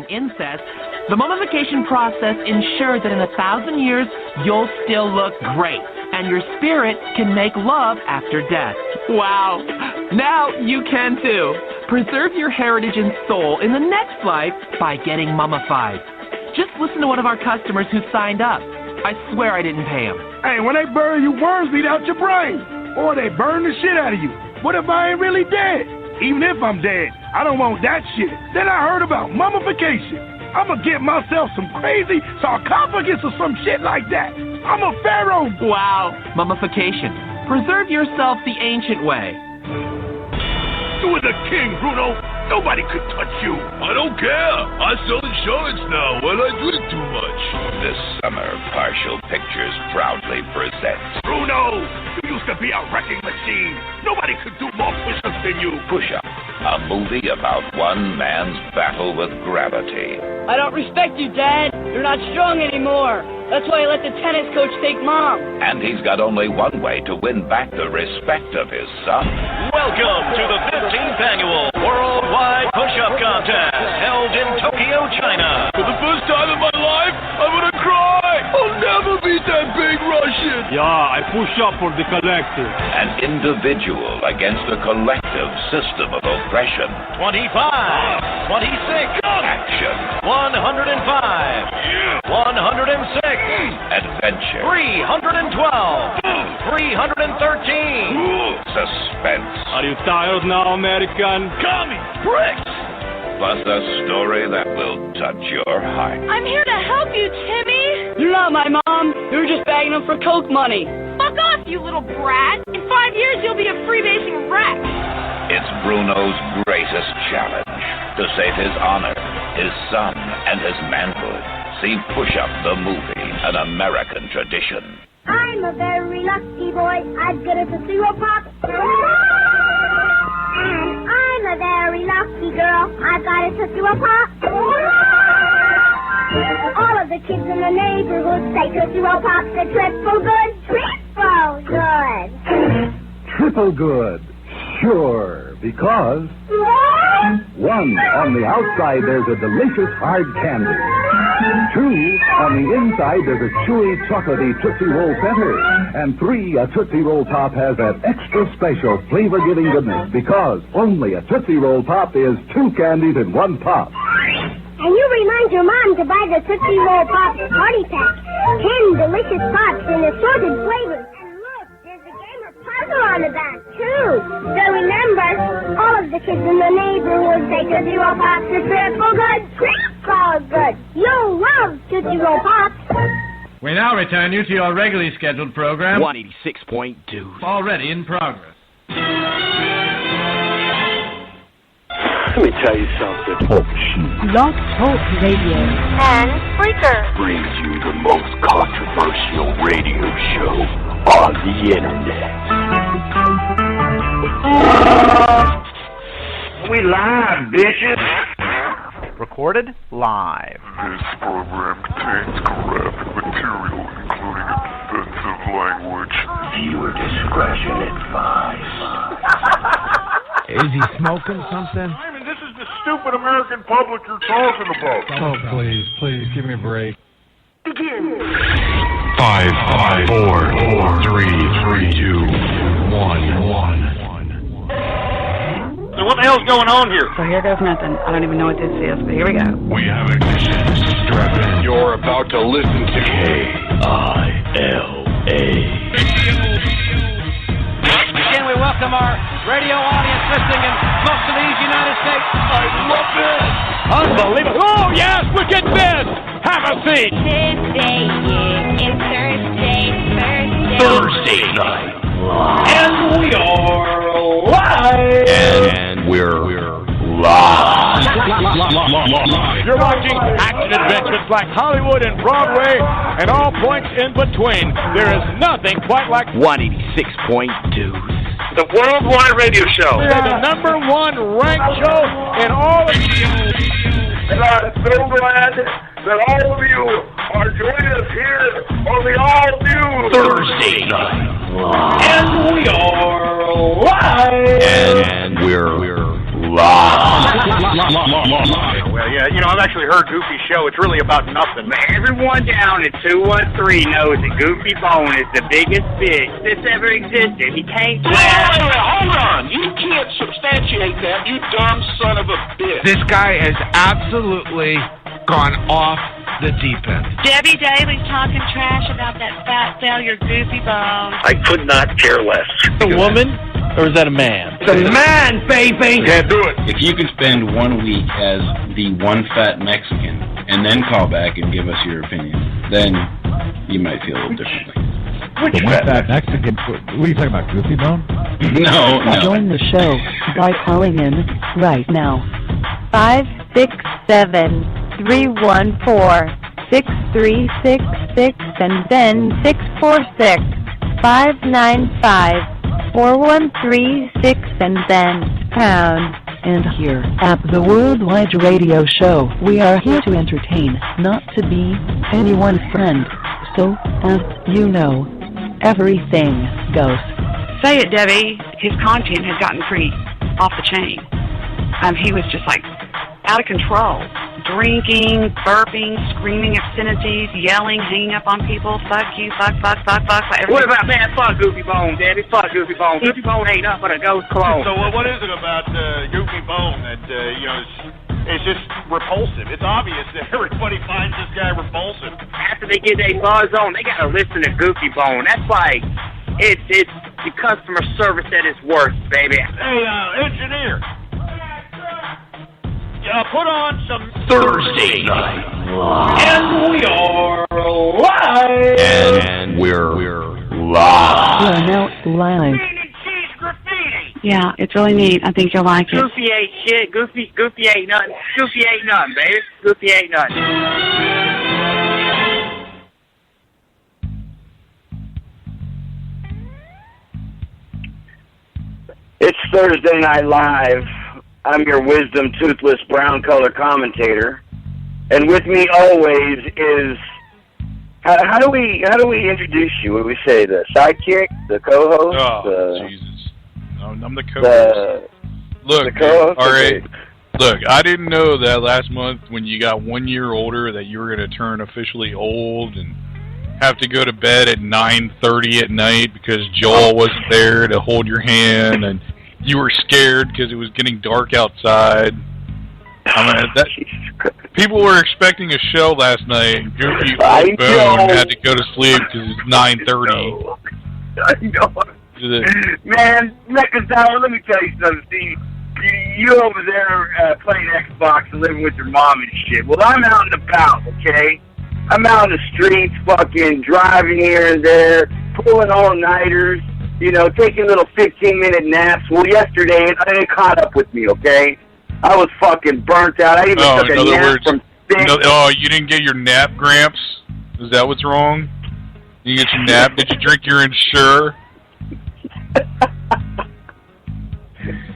incest, the mummification process ensures that in 1,000 years, you'll still look great, and your spirit can make love after death. Wow. Now you can too. Preserve your heritage and soul in the next life by getting mummified. Just listen to one of our customers who signed up. I swear I didn't pay him. Hey, when they bury you, worms eat out your brain. Or they burn the shit out of you. What if I ain't really dead? Even if I'm dead, I don't want that shit. Then I heard about mummification. I'ma get myself some crazy sarcophagus or some shit like that. I'm a pharaoh. Wow. Mummification. Preserve yourself the ancient way. You were the king, Bruno. Nobody could touch you. I don't care. I sell insurance now when I drink too much. This summer, Partial Pictures proudly presents Bruno, you used to be a wrecking machine. Nobody could do more push-ups than you. Push-Up, a movie about one man's battle with gravity. I don't respect you, Dad. You're not strong anymore. That's why I let the tennis coach take Mom. And he's got only one way to win back the respect of his son. Welcome to the 15th annual Worldwide Push-Up Contest held in Tokyo, China. For the first time in my life, I'm gonna cry. I'll never beat that big Russian. Yeah, I push up for the collective. An individual against a collective system of oppression. 25, 26, Action. 105, 106, Adventure. 312, 313. Suspense. Are you tired now, American? Commie, bricks. Plus a story that will touch your heart. I'm here to help you, Timmy. You're not my mom. You're just bagging them for Coke money. Fuck off, you little brat. In 5 years, you'll be a freebasing wreck. It's Bruno's greatest challenge to save his honor, his son, and his manhood. See Push-Up the movie, an American tradition. I'm a very lucky boy. I've got a Tootsie Roll Pop. And I'm a very lucky girl. I've got a Tootsie Roll Pop. All of the kids in the neighborhood say Tootsie Roll Pops are triple good. Triple good. Triple good. Sure, because... 1, on the outside there's a delicious hard candy. 2, on the inside there's a chewy, chocolatey Tootsie Roll center. And 3, a Tootsie Roll Pop has that extra special flavor-giving goodness because only a Tootsie Roll Pop is 2 candies in 1 pop. And you remind your mom to buy the Tootsie Roll Pop Party Pack. 10 delicious pops in assorted flavors. Puzzle on the back, too. So remember, all of the kids in the neighborhood say Tootsie Roll Pops are triple good. Triple good. You'll love Tootsie Roll Pops. We now return you to your regularly scheduled program, 186.2. already in progress. Let me tell you something. Blog Talk Radio. And Spreaker Brings you the most controversial radio show on the internet. We live, bitches. Recorded live. This program contains graphic material, including offensive language. Viewer discretion advised. Is he smoking something? Simon, this is the stupid American public you're talking about. Oh, please, give me a break. Begin. 5, 4, 3, 2, 1. So what the hell's going on here? So here goes nothing. I don't even know what this is, but here we go. We have ignition. Strap in. You're about to listen to KILA. Again, we welcome our radio audience listening in most of these United States. I love this. Unbelievable. Oh, yes, we're getting this. Have a seat. Today is Thursday night. And we are live. And we're live. You're watching action adventures like Hollywood and Broadway and all points in between. There is nothing quite like 186.2. the Worldwide Radio Show. We're the #1 ranked show in all of And I'm so glad that all of you are joining us here on the all-new Thursday night. And we are live. And we're live. Well, yeah, you know, I've actually heard Goofy's show. It's really about nothing. Everyone down at 213 knows that Goofy Bone is the biggest bitch that's ever existed. He can't... Wait, hold on. You can't substantiate that, you dumb son of a bitch. This guy has absolutely gone off the deep end. Debbie Daly's talking trash about that fat failure Goofy Bone. I could not care less. A woman, or is that a man? It's a man, baby! Yeah, do it. If you could spend 1 week as the one fat Mexican and then call back and give us your opinion, then you might feel a little differently. The one fat Mexican? What are you talking about, Goofy Bone? No. Join the show by calling in right now. 567-314-6366 and then 646-595-4136 and then pound. And here at the Worldwide Radio Show, we are here to entertain, not to be anyone's friend. So, as you know, everything goes. Say it, Debbie. His content has gotten pretty off the chain. He was just like out of control. Drinking, burping, screaming obscenities, yelling, hanging up on people. Fuck you, fuck. What about, man, fuck Goofy Bone, Debbie? Fuck Goofy Bone. Goofy Bone ain't nothing but a ghost clone. So what is it about Goofy Bone that, you know, it's just repulsive? It's obvious that everybody finds this guy repulsive. After they get their buzz on, they gotta listen to Goofy Bone. That's like, it's the customer service that it's worth, baby. Hey, engineer. Put on some Thursday Night Live. And we are live. And we're live. We are now live. Yeah, it's really neat. I think you'll like it. Goofy ain't shit. Goofy ain't nothing. Goofy ain't nothing, baby. Goofy ain't nothing. It's Thursday Night Live. I'm your wisdom, toothless, brown color commentator, and with me always is how do we introduce you? What do we say? The sidekick, the co-host. Oh, Jesus! I'm the co-host. Look, the co-host. All right. Look, I didn't know that last month when you got 1 year older that you were going to turn officially old and have to go to bed at 9:30 at night because Joel wasn't there to hold your hand and. You were scared because it was getting dark outside. I mean, people were expecting a show last night. And Goofy Bone had to go to sleep because it's 9:30. I know. Man, Meccazower, let me tell you something, Steve. You over there playing Xbox and living with your mom and shit. Well, I'm out and about, okay? I'm out in the streets, fucking driving here and there, pulling all-nighters. You know, taking little 15-minute naps. Well, yesterday, it caught up with me, okay? I was fucking burnt out. I even took a nap from 6. You didn't get your nap, Gramps? Is that what's wrong? You get your nap? Did you drink your Ensure?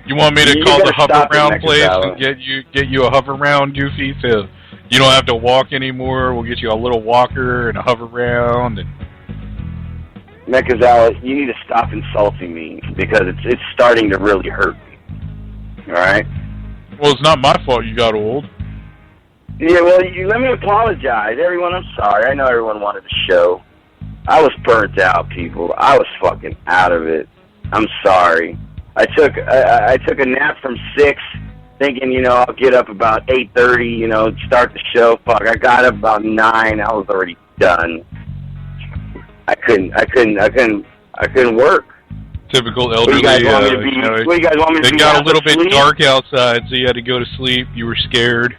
You want me to call the hover-round place and get you a hover-round, Goofy? So you don't have to walk anymore. We'll get you a little walker and a hover-round and... Meccazower, you need to stop insulting me because it's starting to really hurt me. All right? Well, it's not my fault you got old. Yeah, well, you let me apologize. Everyone, I'm sorry. I know everyone wanted the show. I was burnt out, people. I was fucking out of it. I'm sorry. I took a nap from 6, thinking, you know, I'll get up about 8:30, you know, start the show. Fuck, I got up about 9. I was already done. I couldn't work. Typical elderly. What do you guys want me to be? What do you guys want me to be? It got a little bit dark outside, so you had to go to sleep. You were scared.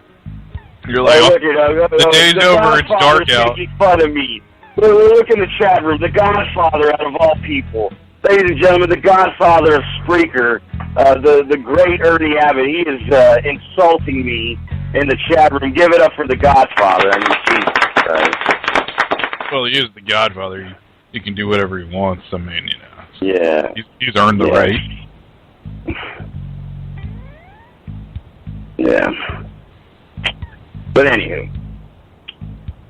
You're like, the day's over. It's dark out. Making fun of me. Look in the chat room. The Godfather, out of all people, ladies and gentlemen, the Godfather of Spreaker, the great Ernie Abbott. He is insulting me in the chat room. Give it up for the Godfather. I mean, Jesus Christ. Well, he is the Godfather. He can do whatever he wants. I mean, you know. Yeah. He's earned the right. Yeah. But anyway,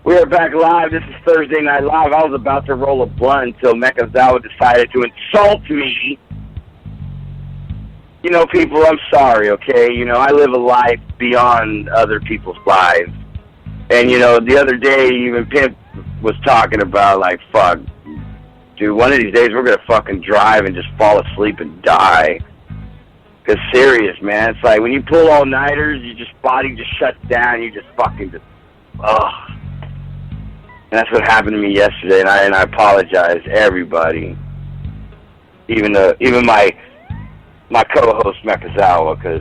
we are back live. This is Thursday Night Live. I was about to roll a blunt until Meccazower decided to insult me. you know, people, I'm sorry, okay? You know, I live a life beyond other people's lives. And, you know, the other day, even Pimp was talking about, like, fuck, dude, one of these days we're going to fucking drive and just fall asleep and die. Because serious, man, it's like when you pull all-nighters, body just shuts down, you just fucking just, ugh. And that's what happened to me yesterday, and I apologize, everybody. Even my co-host, Mekazawa, because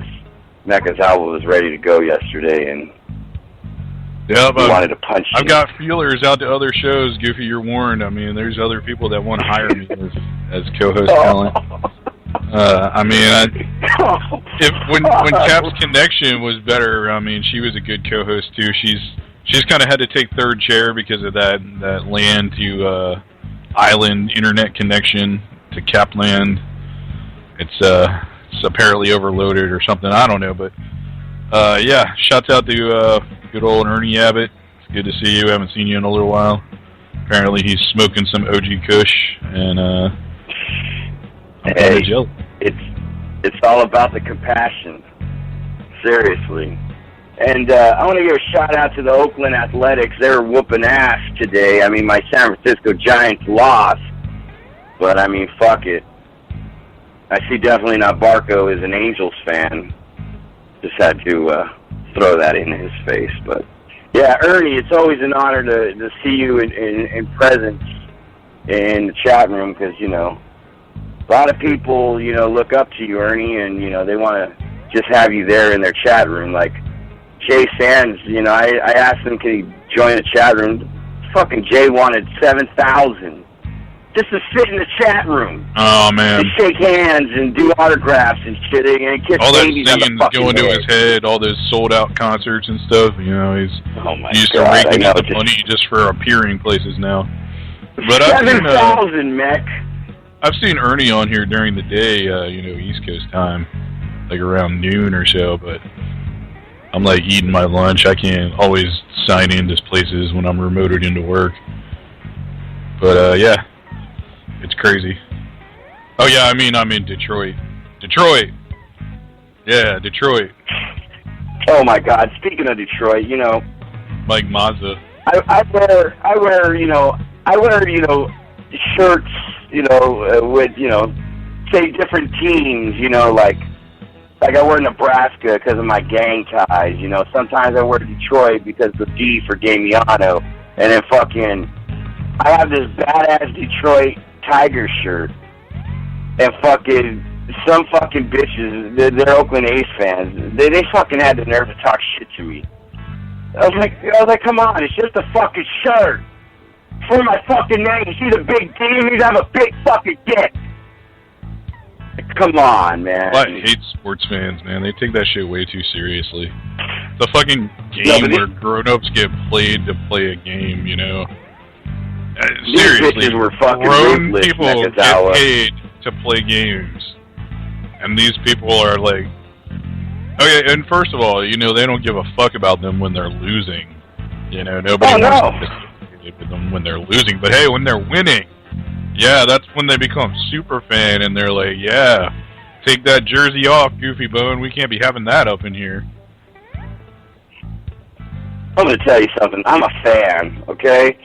Mekazawa was ready to go yesterday, and he wanted to punch me. I've got feelers out to other shows, Goofy, you're warned. I mean, there's other people that want to hire me as co-host talent. I mean, when Cap's connection was better, I mean, she was a good co-host, too. She's kind of had to take third chair because of that land to island internet connection to Capland. It's apparently overloaded or something. I don't know, but yeah, shouts out to good old Ernie Abbott. It's good to see you. Haven't seen you in a little while. Apparently he's smoking some OG Kush, and I'm hey, jelly. It's all about the compassion. Seriously. And I want to give a shout-out to the Oakland Athletics. They were whooping ass today. I mean, my San Francisco Giants lost. But, I mean, fuck it. I see definitely not Barco is an Angels fan. Just had to throw that in his face. But, yeah, Ernie, it's always an honor to see you in presence in the chat room because, you know, a lot of people, you know, look up to you, Ernie, and, you know, they want to just have you there in their chat room. Like, Jay Sands, you know, I asked him, can he join the chat room? Fucking Jay wanted 7,000 just to sit in the chat room. Oh, man. To shake hands and do autographs and shit, and kiss all that babies on the singing fucking going to head. his head, all those sold-out concerts and stuff, you know, he's used to raking in the money just for appearing places now. But 7,000, Mick. I've seen Ernie on here during the day, you know, East Coast time, like around noon or so, but I'm like eating my lunch. I can't always sign into places when I'm remoted into work. But, yeah, it's crazy. Oh, yeah, I mean, I'm in Detroit. Detroit! Yeah, Detroit. Oh, my God. Speaking of Detroit, you know, Mike Mazza. I wear, you know, shirts, you know, with, you know, say different teams, you know, like I wear Nebraska because of my gang ties, you know. Sometimes I wear Detroit because of the D for Damiano. And then fucking, I have this badass Detroit Tiger shirt. And fucking, some fucking bitches, they're Oakland A's fans. They fucking had the nerve to talk shit to me. I was like, come on, it's just a fucking shirt. For my fucking name, you see the big D, you have a big fucking dick. Come on, man. I hate sports fans, man. They take that shit way too seriously. The fucking game where grown-ups get played to play a game, you know. Seriously, were fucking grown ruthless, people Mekazawa. get paid to play games. And these people are like... Okay, and first of all, you know, they don't give a fuck about them when they're losing. You know, nobody wants to with them when they're losing. But hey, when they're winning, yeah, that's when they become super fan, and they're like, yeah, take that jersey off, Goofy Bone. We can't be having that up in here. I'm going to tell you something. I'm a fan, okay?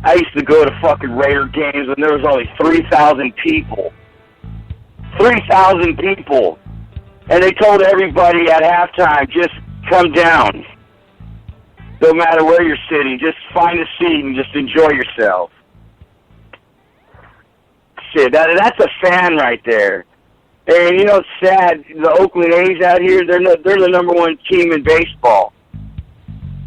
I used to go to fucking Raider games when there was only 3,000 people. 3,000 people. And they told everybody at halftime, just come down. No matter where you're sitting, just find a seat and just enjoy yourself. Shit, that's a fan right there. And you know, it's sad. The Oakland A's out here, they're the number one team in baseball.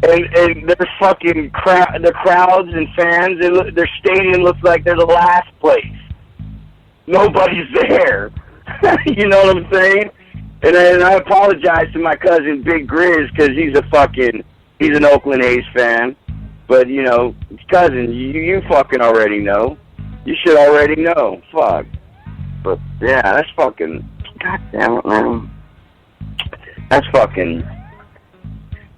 And their fucking the crowds and fans, their stadium looks like they're the last place. Nobody's there. You know what I'm saying? And I apologize to my cousin Big Grizz because he's an Oakland A's fan. But you know, cousin, you fucking already know. You should already know. Fuck. But yeah, that's fucking. God damn it, man. That's fucking.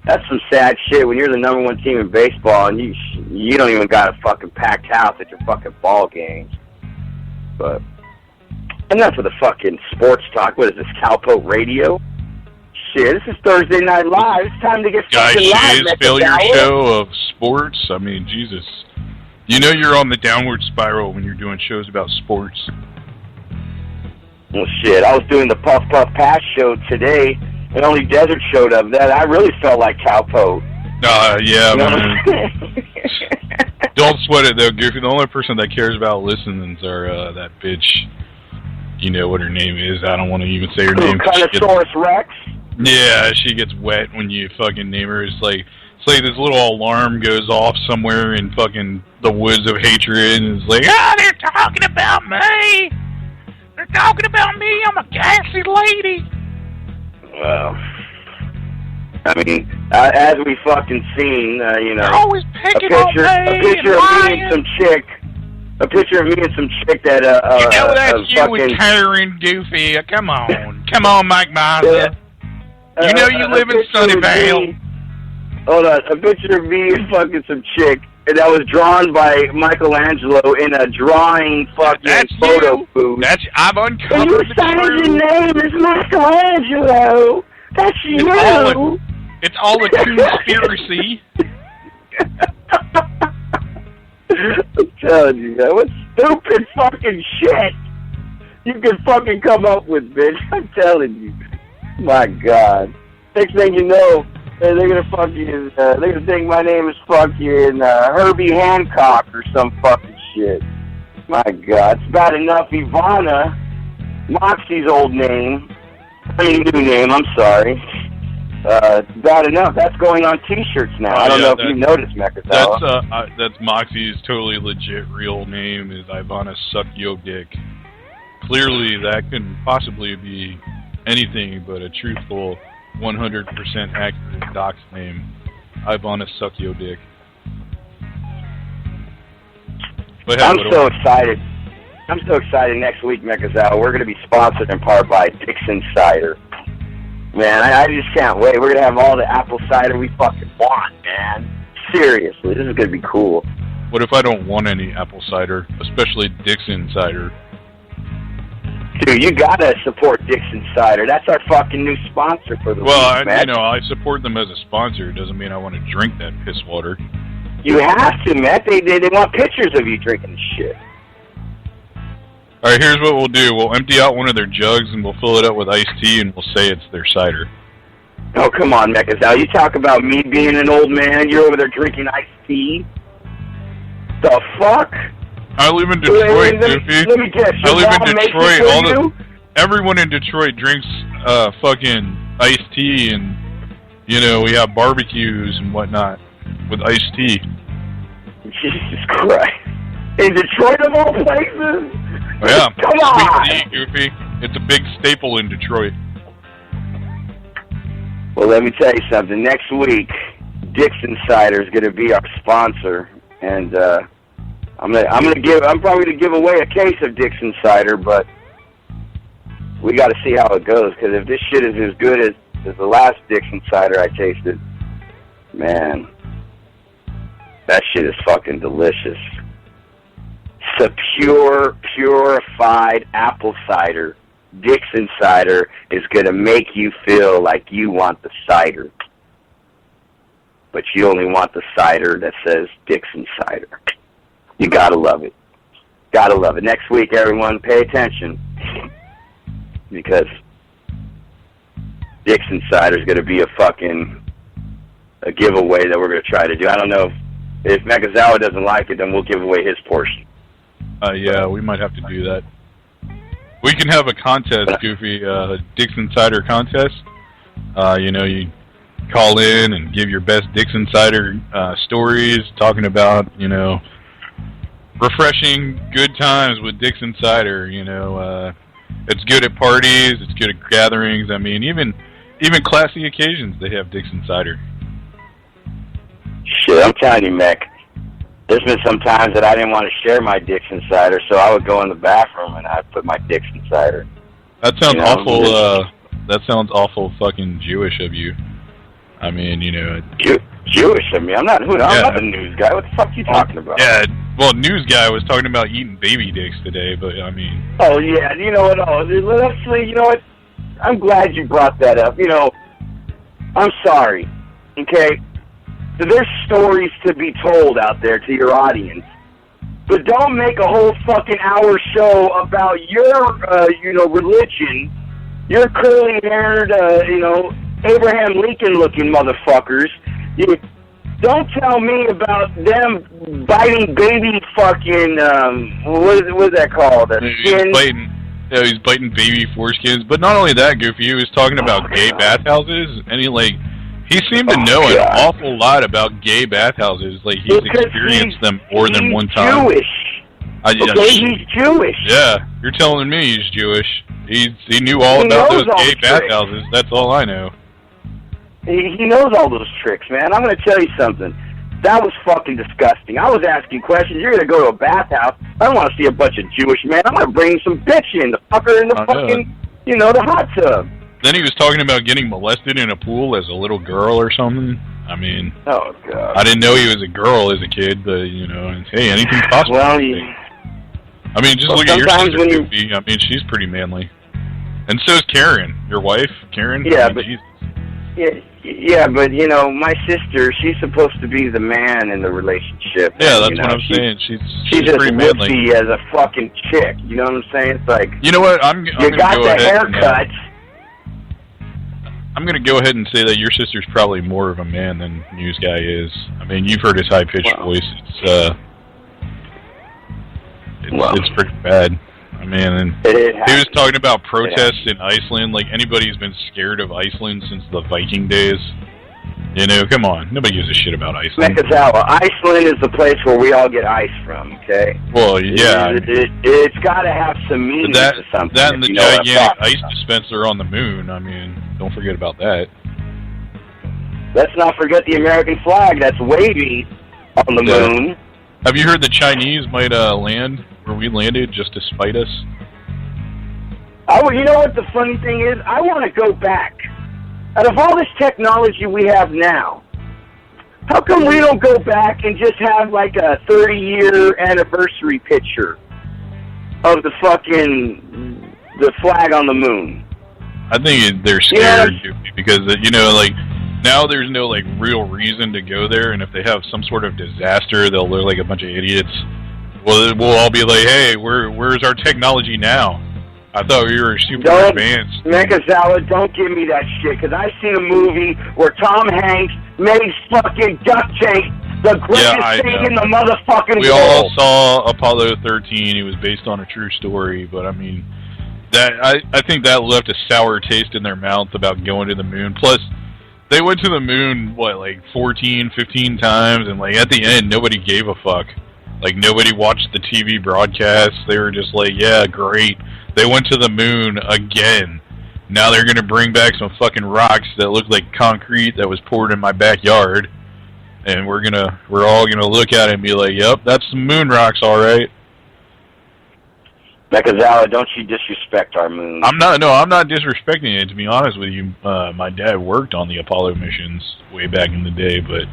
That's some sad shit when you're the number one team in baseball and you don't even got a fucking packed house at your fucking ball games. But Enough of the fucking sports talk. What is this, Cowpoke Radio? Shit, this is Thursday Night Live. It's time to get fucking live. Shay's failure show of sports. I mean, Jesus. You know you're on the downward spiral when you're doing shows about sports. Well, shit, I was doing the Puff Puff Pass show today, and only Desert showed up. That I really felt like Cowpoke. Yeah, man. Don't sweat it, though, Goofy. The only person that cares about listenings are that bitch. You know what her name is. I don't want to even say her name. Carnosaurus Rex? Yeah, she gets wet when you fucking name her. It's like this little alarm goes off somewhere in fucking the woods of hatred, and it's like, they're talking about me. They're talking about me. I'm a gassy lady. Well, I mean, as we fucking seen, you know, they're always picking a picture of me and some chick. A picture of me and some chick that you know that's you with Karen, Goofy. Come on, Mike Mazza. You know you live in Sunnyvale. Hold on, a picture of me and fucking some chick, and that was drawn by Michelangelo in a drawing fucking photo booth. I've uncovered you signed your name as Michelangelo. That's you. It's all a conspiracy. I'm telling you, man, what stupid fucking shit you can fucking come up with, bitch. I'm telling you. My God. Next thing you know, they're gonna fucking, they're gonna think my name is fucking Herbie Hancock or some fucking shit. My God. It's bad enough Ivana, Moxie's old name, new name, I'm sorry. It's bad enough. That's going on T-shirts now. I don't know if you noticed, Mekazawa. That's Moxie's totally legit real name is Ivana Suck Yo Dick. Clearly, that couldn't possibly be anything but a truthful, 100% accurate doc's name. Ivana Suck Yo Dick. I'm so excited. I'm so excited next week, Mekazawa. We're going to be sponsored in part by Dixon Cider. Man, I just can't wait. We're going to have all the apple cider we fucking want, man. Seriously, this is going to be cool. What if I don't want any apple cider, especially Dixon Cider? Dude, you got to support Dixon Cider. That's our fucking new sponsor for the week, man. I support them as a sponsor. It doesn't mean I want to drink that piss water. You have to, man. They want pictures of you drinking shit. All right, here's what we'll do. We'll empty out one of their jugs, and we'll fill it up with iced tea, and we'll say it's their cider. Oh, come on, Mekazawa. You talk about me being an old man. You're over there drinking iced tea? The fuck? I live in Detroit, Goofy. Let me guess. I live in Detroit. Everyone in Detroit drinks fucking iced tea, and, you know, we have barbecues and whatnot with iced tea. Jesus Christ. In Detroit, of all places? Oh, yeah. Come on! Sweet tea, Goofy. It's a big staple in Detroit. Well, let me tell you something. Next week, Dixon Cider is going to be our sponsor, and I'm probably going to give away a case of Dixon Cider, but we got to see how it goes. Because if this shit is as good as the last Dixon Cider I tasted, man, that shit is fucking delicious. It's a purified apple cider. Dixon Cider is going to make you feel like you want the cider. But you only want the cider that says Dixon Cider. You got to love it. Got to love it. Next week, everyone, pay attention. Because Dixon Cider is going to be a giveaway that we're going to try to do. I don't know if Mekazawa doesn't like it, then we'll give away his portion. Yeah, we might have to do that. We can have a contest, Goofy, Dixon Cider contest. You know, you call in and give your best Dixon Cider stories, talking about, you know, refreshing good times with Dixon Cider. You know, it's good at parties, it's good at gatherings. I mean, even classy occasions, they have Dixon Cider. Shit, I'm telling you, Mech. There's been some times that I didn't want to share my Dixon Cider, so I would go in the bathroom and I'd put my Dixon Cider. That sounds awful. That sounds awful fucking Jewish of you. I mean, you know. Jewish of me? I'm not a news guy. What the fuck are you talking about? Yeah, Well, news guy was talking about eating baby dicks today, but I mean... Oh, yeah, you know what? Actually, you know what? I'm glad you brought that up. You know, I'm sorry, okay? So there's stories to be told out there to your audience. But don't make a whole fucking hour show about your, religion, your curly-haired, Abraham Lincoln-looking motherfuckers. Don't tell me about them biting baby fucking, what is that called? He's biting baby foreskins. But not only that, Goofy, he was talking about gay bathhouses, and he seemed to know an awful lot about gay bathhouses. Like, he's experienced them more than one time. He's Jewish. Yeah, you're telling me he's Jewish. He knew all about those gay bathhouses. That's all I know. He knows all those tricks, man. I'm going to tell you something. That was fucking disgusting. I was asking questions. You're going to go to a bathhouse. I don't want to see a bunch of Jewish men. I'm going to bring some bitch in to fuck her in the fucking, the hot tub. Then he was talking about getting molested in a pool as a little girl or something. I mean, oh God! I didn't know he was a girl as a kid, but hey, anything's possible. Well, I mean, just look at your sister, Goofy. I mean, she's pretty manly, and so's Karen, your wife, Karen. Yeah, Jesus. Yeah, but my sister, she's supposed to be the man in the relationship. Yeah, that's what I'm saying. She's just pretty manly as a fucking chick. You know what I'm saying? It's like, you know what? I'm you got the haircut. I'm going to go ahead and say that your sister's probably more of a man than News Guy is. I mean, you've heard his high-pitched voice. It's pretty bad. I mean, and he was talking about protests in Iceland. Like, anybody's been scared of Iceland since the Viking days. Come on. Nobody gives a shit about Iceland. Mekazawa, Iceland is the place where we all get ice from, okay? Well, yeah. It's got to have some meaning to something. That and the gigantic ice dispenser on the moon. I mean, don't forget about that. Let's not forget the American flag that's waving on the moon. Have you heard the Chinese might land where we landed just to spite us? You know what the funny thing is? I want to go back. Out of all this technology we have now, how come we don't go back and just have like a 30-year anniversary picture of the flag on the moon? I think they're scared because, now there's no, real reason to go there, and if they have some sort of disaster, they'll look like a bunch of idiots. Well, we'll all be like, hey, where's our technology now? I thought we were super advanced. Mekazawa, don't give me that shit, because I seen a movie where Tom Hanks made fucking duct tape the greatest thing in the motherfucking world. We all saw Apollo 13. It was based on a true story, but I mean, I think that left a sour taste in their mouth about going to the moon. Plus, they went to the moon, 14, 15 times, and at the end, nobody gave a fuck. Nobody watched the TV broadcasts. They were just like, yeah, great. They went to the moon again. Now they're going to bring back some fucking rocks that look like concrete that was poured in my backyard. And we're all going to look at it and be like, yep, that's some moon rocks, all right. Mekazawa, don't you disrespect our moon. I'm not disrespecting it, to be honest with you. My dad worked on the Apollo missions way back in the day, but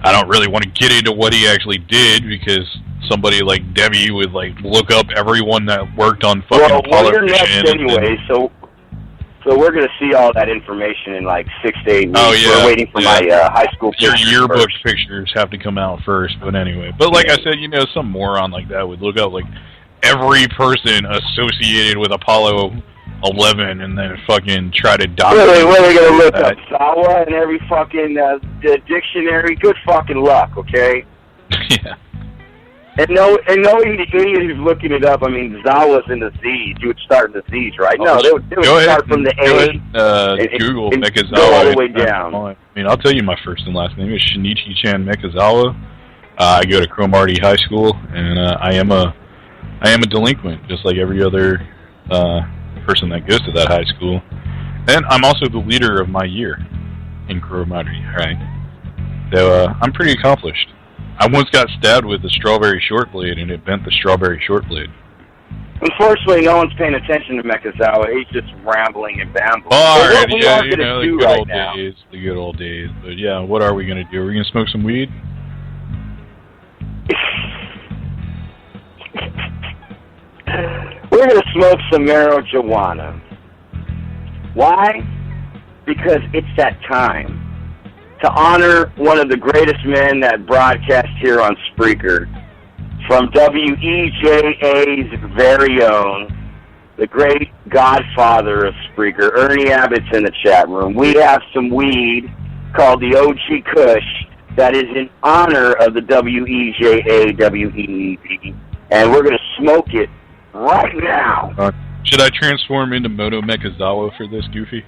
I don't really want to get into what he actually did because somebody like Debbie would look up everyone that worked on fucking Apollo you're next anyway, so we're gonna see all that information in 6 to 8 weeks. Oh yeah, we're waiting for my high school pictures. Your yearbook pictures have to come out first, but anyway. But like I said, some moron like that would look up every person associated with Apollo 11 and then fucking try to document. Really, what are they gonna look up? Sawa and every fucking the dictionary. Good fucking luck, okay? Yeah. And no idiot who's looking it up. I mean, Zawa's in the Z's. You would start in the Z's, right? No, they would start from the A. Google Mekazawa. Go all the way down. I mean, I'll tell you my first and last name is Shinichi-chan Mekazawa. I go to Cromartie High School, and I am a delinquent, just like every other person that goes to that high school. And I'm also the leader of my year in Cromartie, right? So I'm pretty accomplished. I once got stabbed with a strawberry short blade, and it bent the strawberry short blade. Unfortunately, no one's paying attention to Mekazawa. He's just rambling and bambling. Alright, yeah, the good old days. But yeah, what are we going to do? Are we going to smoke some weed? We're going to smoke some marijuana. Why? Because it's that time to honor one of the greatest men that broadcast here on Spreaker, from WEJA's very own, the great godfather of Spreaker, Ernie Abbott's in the chat room. We have some weed called the OG Kush that is in honor of the WEJA, and we're going to smoke it right now. Should I transform into Moto Mechazawa for this, Goofy?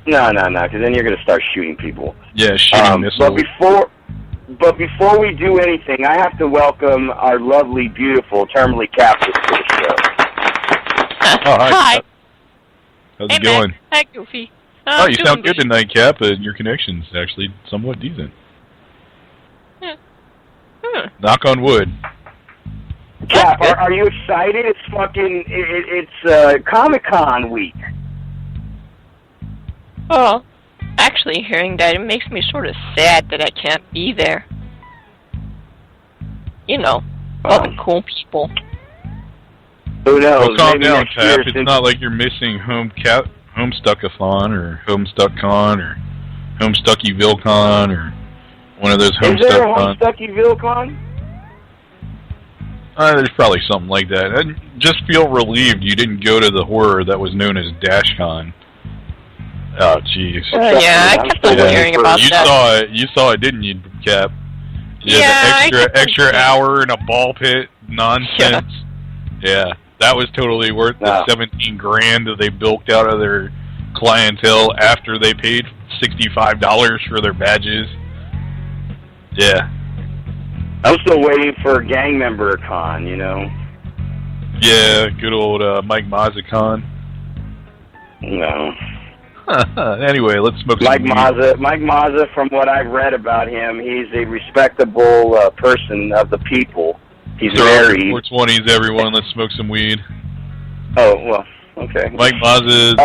No, because then you're going to start shooting people. Yeah, shooting missiles. But before we do anything, I have to welcome our lovely, beautiful, terminally captive to the show. Hi. How's it going? Mac. Hi, Goofy. Oh, you sound good tonight, Cap. Your connection's actually somewhat decent. Knock on wood. Cap, are you excited? It's it's Comic-Con week. Oh, actually, hearing that, it makes me sort of sad that I can't be there. You know, all the cool people. Who knows? Well, calm down, Cap. It's not like you're missing Homestuck-a-thon or Homestuck-con or Homestucky-ville-con or one of those Homestuck-con. Is there a Homestucky-ville-con? There's probably something like that. I just feel relieved you didn't go to the horror that was known as DashCon. Oh, jeez. Yeah, I kept on hearing about that. You saw it, didn't you, Cap? The extra hour in a ball pit nonsense. Yeah, that was totally worth the $17,000 that they bilked out of their clientele after they paid $65 for their badges. Yeah. I'm still waiting for a gang member con, you know. Yeah, good old Mike Mazza-con. No. Anyway, let's smoke some weed. Mike Mazza, from what I've read about him, he's a respectable person of the people. He's married. 420s, everyone. Let's smoke some weed. Oh, well, okay. Mike Mazza.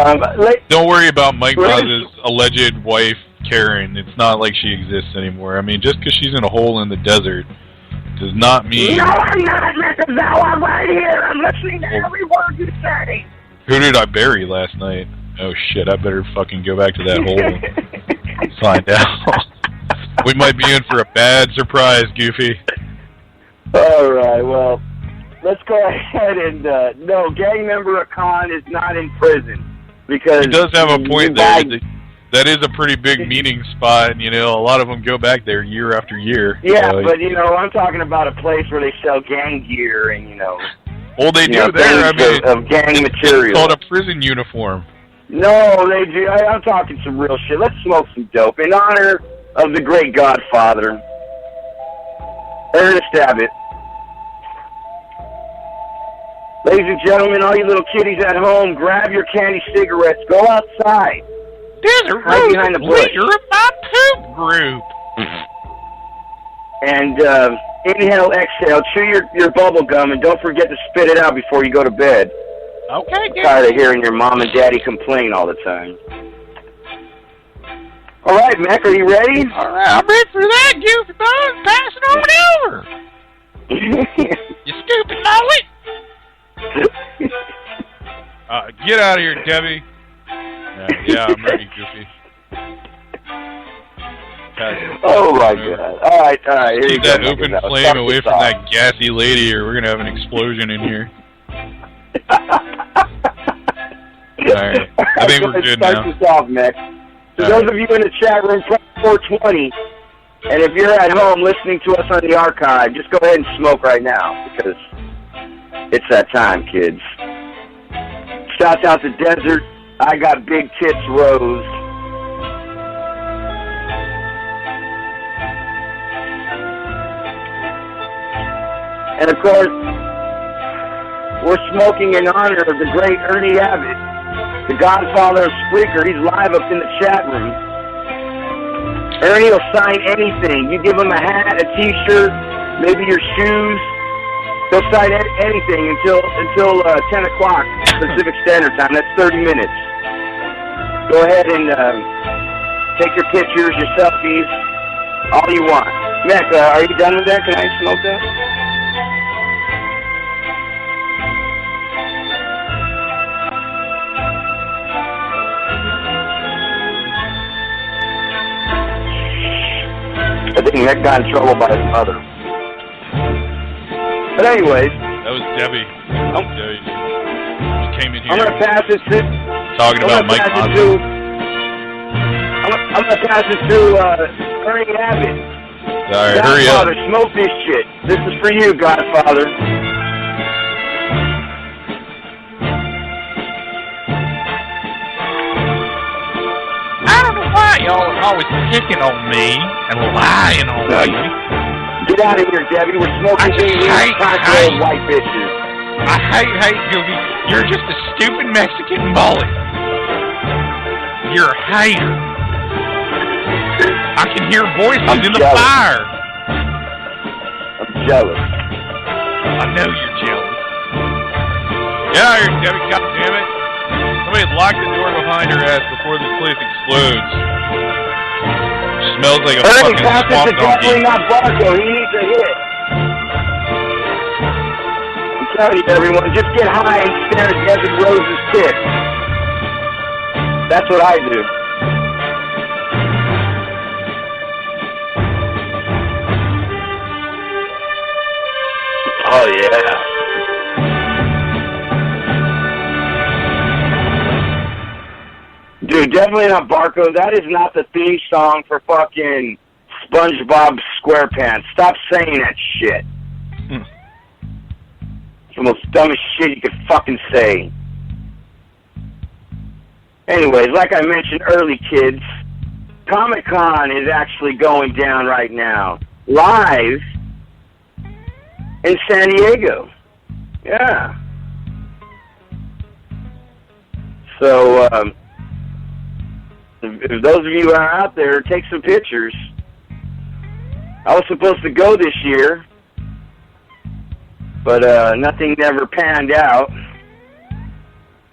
Don't worry about Mike Mazza's alleged wife, Karen. It's not like she exists anymore. I mean, just because she's in a hole in the desert does not mean... No, I'm not, Mr. Bell. I'm right here. I'm listening to every word you say. Who did I bury last night? Oh, shit. I better fucking go back to that hole and find out. We might be in for a bad surprise, Goofy. All right, well, let's go ahead and... no, gang member Khan is not in prison. Because... He does have a point there. That is a pretty big meeting spot, and, you know, a lot of them go back there year after year. Yeah, but, you know, I'm talking about a place where they sell gang gear and, you know... Well, they do there, I mean... Of gang material. It's called a prison uniform. No, they do. I'm talking some real shit. Let's smoke some dope in honor of the great godfather, Ernest Abbott. Ladies and gentlemen, all you little kiddies at home, grab your candy cigarettes, go outside. There's a behind the bush. leader of my poop group. And inhale, exhale, chew your bubble gum, and don't forget to spit it out before you go to bed. Okay, good. Tired of hearing your mom and daddy complain all the time. All right, Mac, are you ready? All right, I'm ready for that, Goofy Bone. Pass it over. You stupid Molly. Get out of here, Debbie. Yeah, I'm ready, Goofy. Oh, my God. All right. Keep that open flame away from that gassy lady, or we're going to have an explosion in here. Alright, I think we're good now. Start this off, Mick. For those of you in the chat room, press 420, and if you're at home listening to us on the archive, just go ahead and smoke right now, because it's that time, kids. Shouts out to Desert. I got Big Tits Rose. And of course, we're smoking in honor of the great Ernie Abbott, the godfather of Spreaker. He's live up in the chat room. Ernie will sign anything. You give him a hat, a t-shirt, maybe your shoes. He'll sign anything until 10 o'clock Pacific Standard Time. That's 30 minutes. Go ahead and take your pictures, your selfies, all you want. Mac, are you done with that? Can I smoke that? I think Mick got in trouble by his mother. But anyways. That was Debbie. Debbie. She came in here. I'm going to pass it to... Talking about Mike Monson. I'm going to pass it to Ernie Abbott. Alright, hurry up. Godfather, smoke this shit. This is for you, Godfather. I don't know why y'all are always picking on me and lying on me. Get out of here, Debbie. We're smoking white bitches. I hate Goofy. You're just a stupid Mexican bully. You're a hater. I can hear voices in the fire. I'm jealous. I know you're jealous. Get out of here, Debbie, goddammit. Somebody lock the door behind her ass before this place explodes. Smells like a fucking swamp donkey. Definitely not Barco. He needs a hit. I'm telling you, everyone, just get high and stare at Desert Rose's tip. That's what I do. Oh, yeah. Dude, definitely not Barco. That is not the theme song for fucking SpongeBob SquarePants. Stop saying that shit. It's the most dumbest shit you could fucking say. Anyways, like I mentioned early, kids, Comic-Con is actually going down right now. Live in San Diego. Yeah. So, if those of you who are out there, take some pictures. I was supposed to go this year, but nothing ever panned out.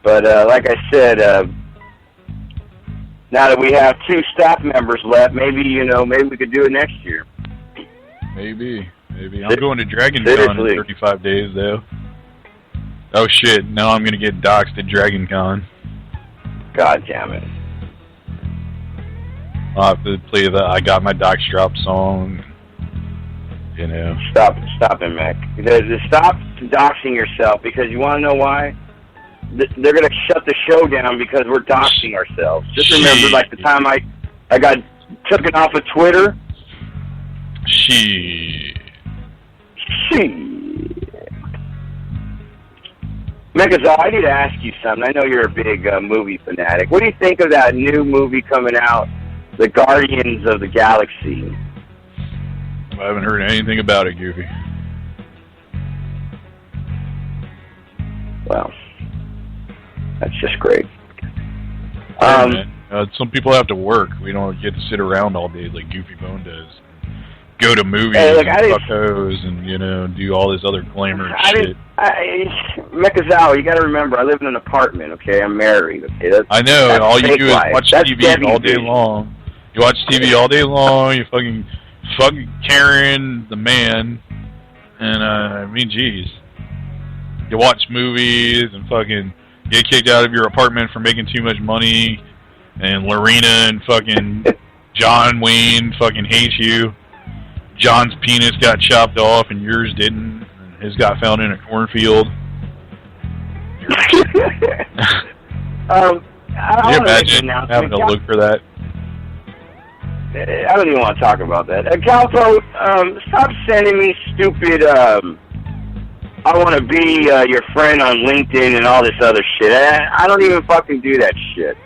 But like I said, now that we have 2 staff members left, maybe we could do it next year. Maybe. I'm going to Dragon Con in 35 days, though. Oh shit! Now I'm gonna get doxxed at Dragon Con. God damn it! I'll have to play the "I Got My Dox Drop" song. Stop it, Mac. Stop doxing yourself, because you want to know why? They're gonna shut the show down because we're doxing ourselves. Just remember, like the time I got taken off of Twitter. Megazol, I need to ask you something. I know you're a big movie fanatic. What do you think of that new movie coming out, The Guardians of the Galaxy? I haven't heard anything about it, Goofy. Well, that's just great. Some people have to work. We don't get to sit around all day like Goofy Bone does. Go to movies and fuckos and, do all this other glamour shit. Mekazawa, you gotta remember, I live in an apartment, okay? I'm married, okay? I know, and all you do is watch TV all day long. You watch TV all day long, you fucking Karen, the man, and, geez. You watch movies and fucking get kicked out of your apartment for making too much money, and Lorena and fucking John Wayne fucking hate you. John's penis got chopped off and yours didn't. And his got found in a cornfield. Can you imagine having to look for that? I don't even want to talk about that. Calpo, stop sending me stupid, I want to be your friend on LinkedIn and all this other shit. I don't even fucking do that shit.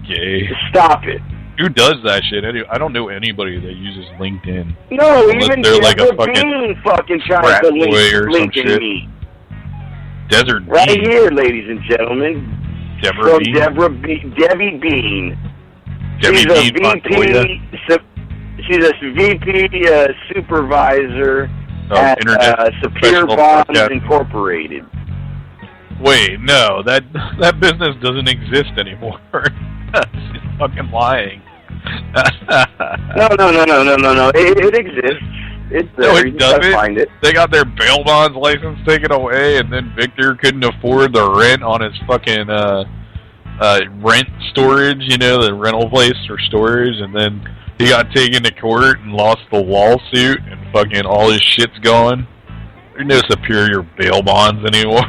Okay. Stop it. Who does that shit? I don't know anybody that uses LinkedIn. No, even they're like a fucking trying to LinkedIn me. Desert right Bean. Here, ladies and gentlemen. Deborah Bean. Debbie Bean. Debbie Bean. She's a VP supervisor at Superior Bonds Incorporated. Wait, no, that business doesn't exist anymore. She's fucking lying. No. It exists. It's there. No, it doesn't. Find it. They got their bail bonds license taken away, and then Victor couldn't afford the rent on his fucking rent storage, the rental place for storage, and then he got taken to court and lost the lawsuit, and fucking all his shit's gone. There's no superior bail bonds anymore.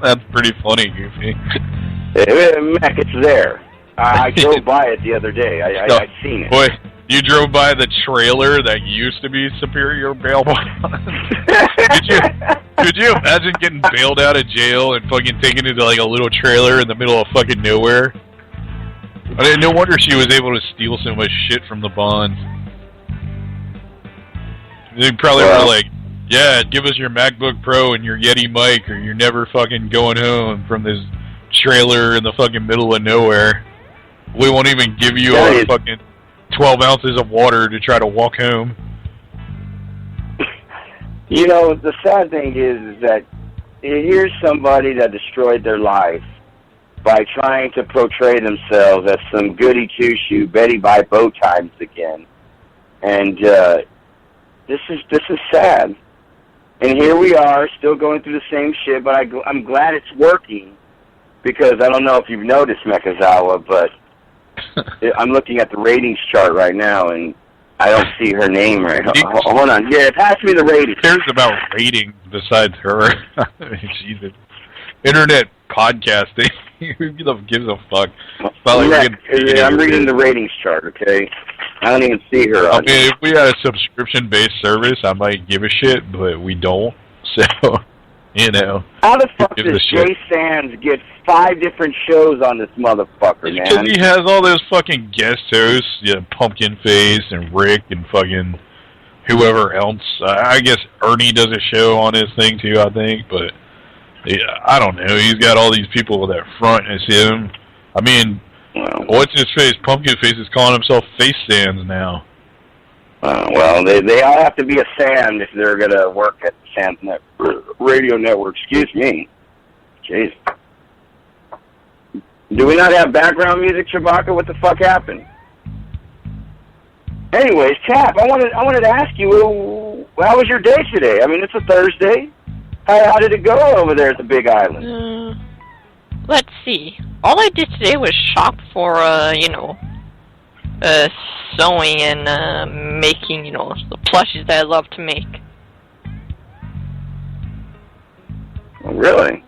That's pretty funny, Goofy. Mac, it's there. I drove by it the other day. I seen it. Boy, you drove by the trailer that used to be superior bail bonds. Could you imagine getting bailed out of jail and fucking taken into like a little trailer in the middle of fucking nowhere? I mean, no wonder she was able to steal so much shit from the bonds. They probably were like, yeah, give us your MacBook Pro and your Yeti mic, or you're never fucking going home from this trailer in the fucking middle of nowhere. We won't even give you a fucking 12 ounces of water to try to walk home. You know, the sad thing is that here's somebody that destroyed their life by trying to portray themselves as some goody two-shoe, Betty by bow times again. And this is sad. And here we are, still going through the same shit, but I'm glad it's working, because I don't know if you've noticed, Mekazawa, but I'm looking at the ratings chart right now, and I don't see her name right. Hold on. Yeah, pass me the ratings. Who cares about ratings besides her? She's an internet podcasting. Who gives a fuck? I'm reading the ratings chart, okay? I don't even see her. I mean, if we had a subscription-based service, I might give a shit, but we don't. So, you know. How the fuck does Jay Sands get 5 different shows on this motherfucker, man? Because he has all those fucking guest hosts, Pumpkin Face and Rick and fucking whoever else. I guess Ernie does a show on his thing too, I think, but yeah, I don't know. He's got all these people that front as him. I mean, what's his face? Pumpkin Face is calling himself Face Sands now. Well, they all have to be a Sand if they're going to work at the Sands radio network. Excuse me. Jeez. Do we not have background music, Chewbacca? What the fuck happened? Anyways, Cap, I wanted to ask you, how was your day today? I mean, it's a Thursday. How did it go over there at the Big Island? Let's see. All I did today was shop for, sewing and making, the plushies that I love to make. Oh, really?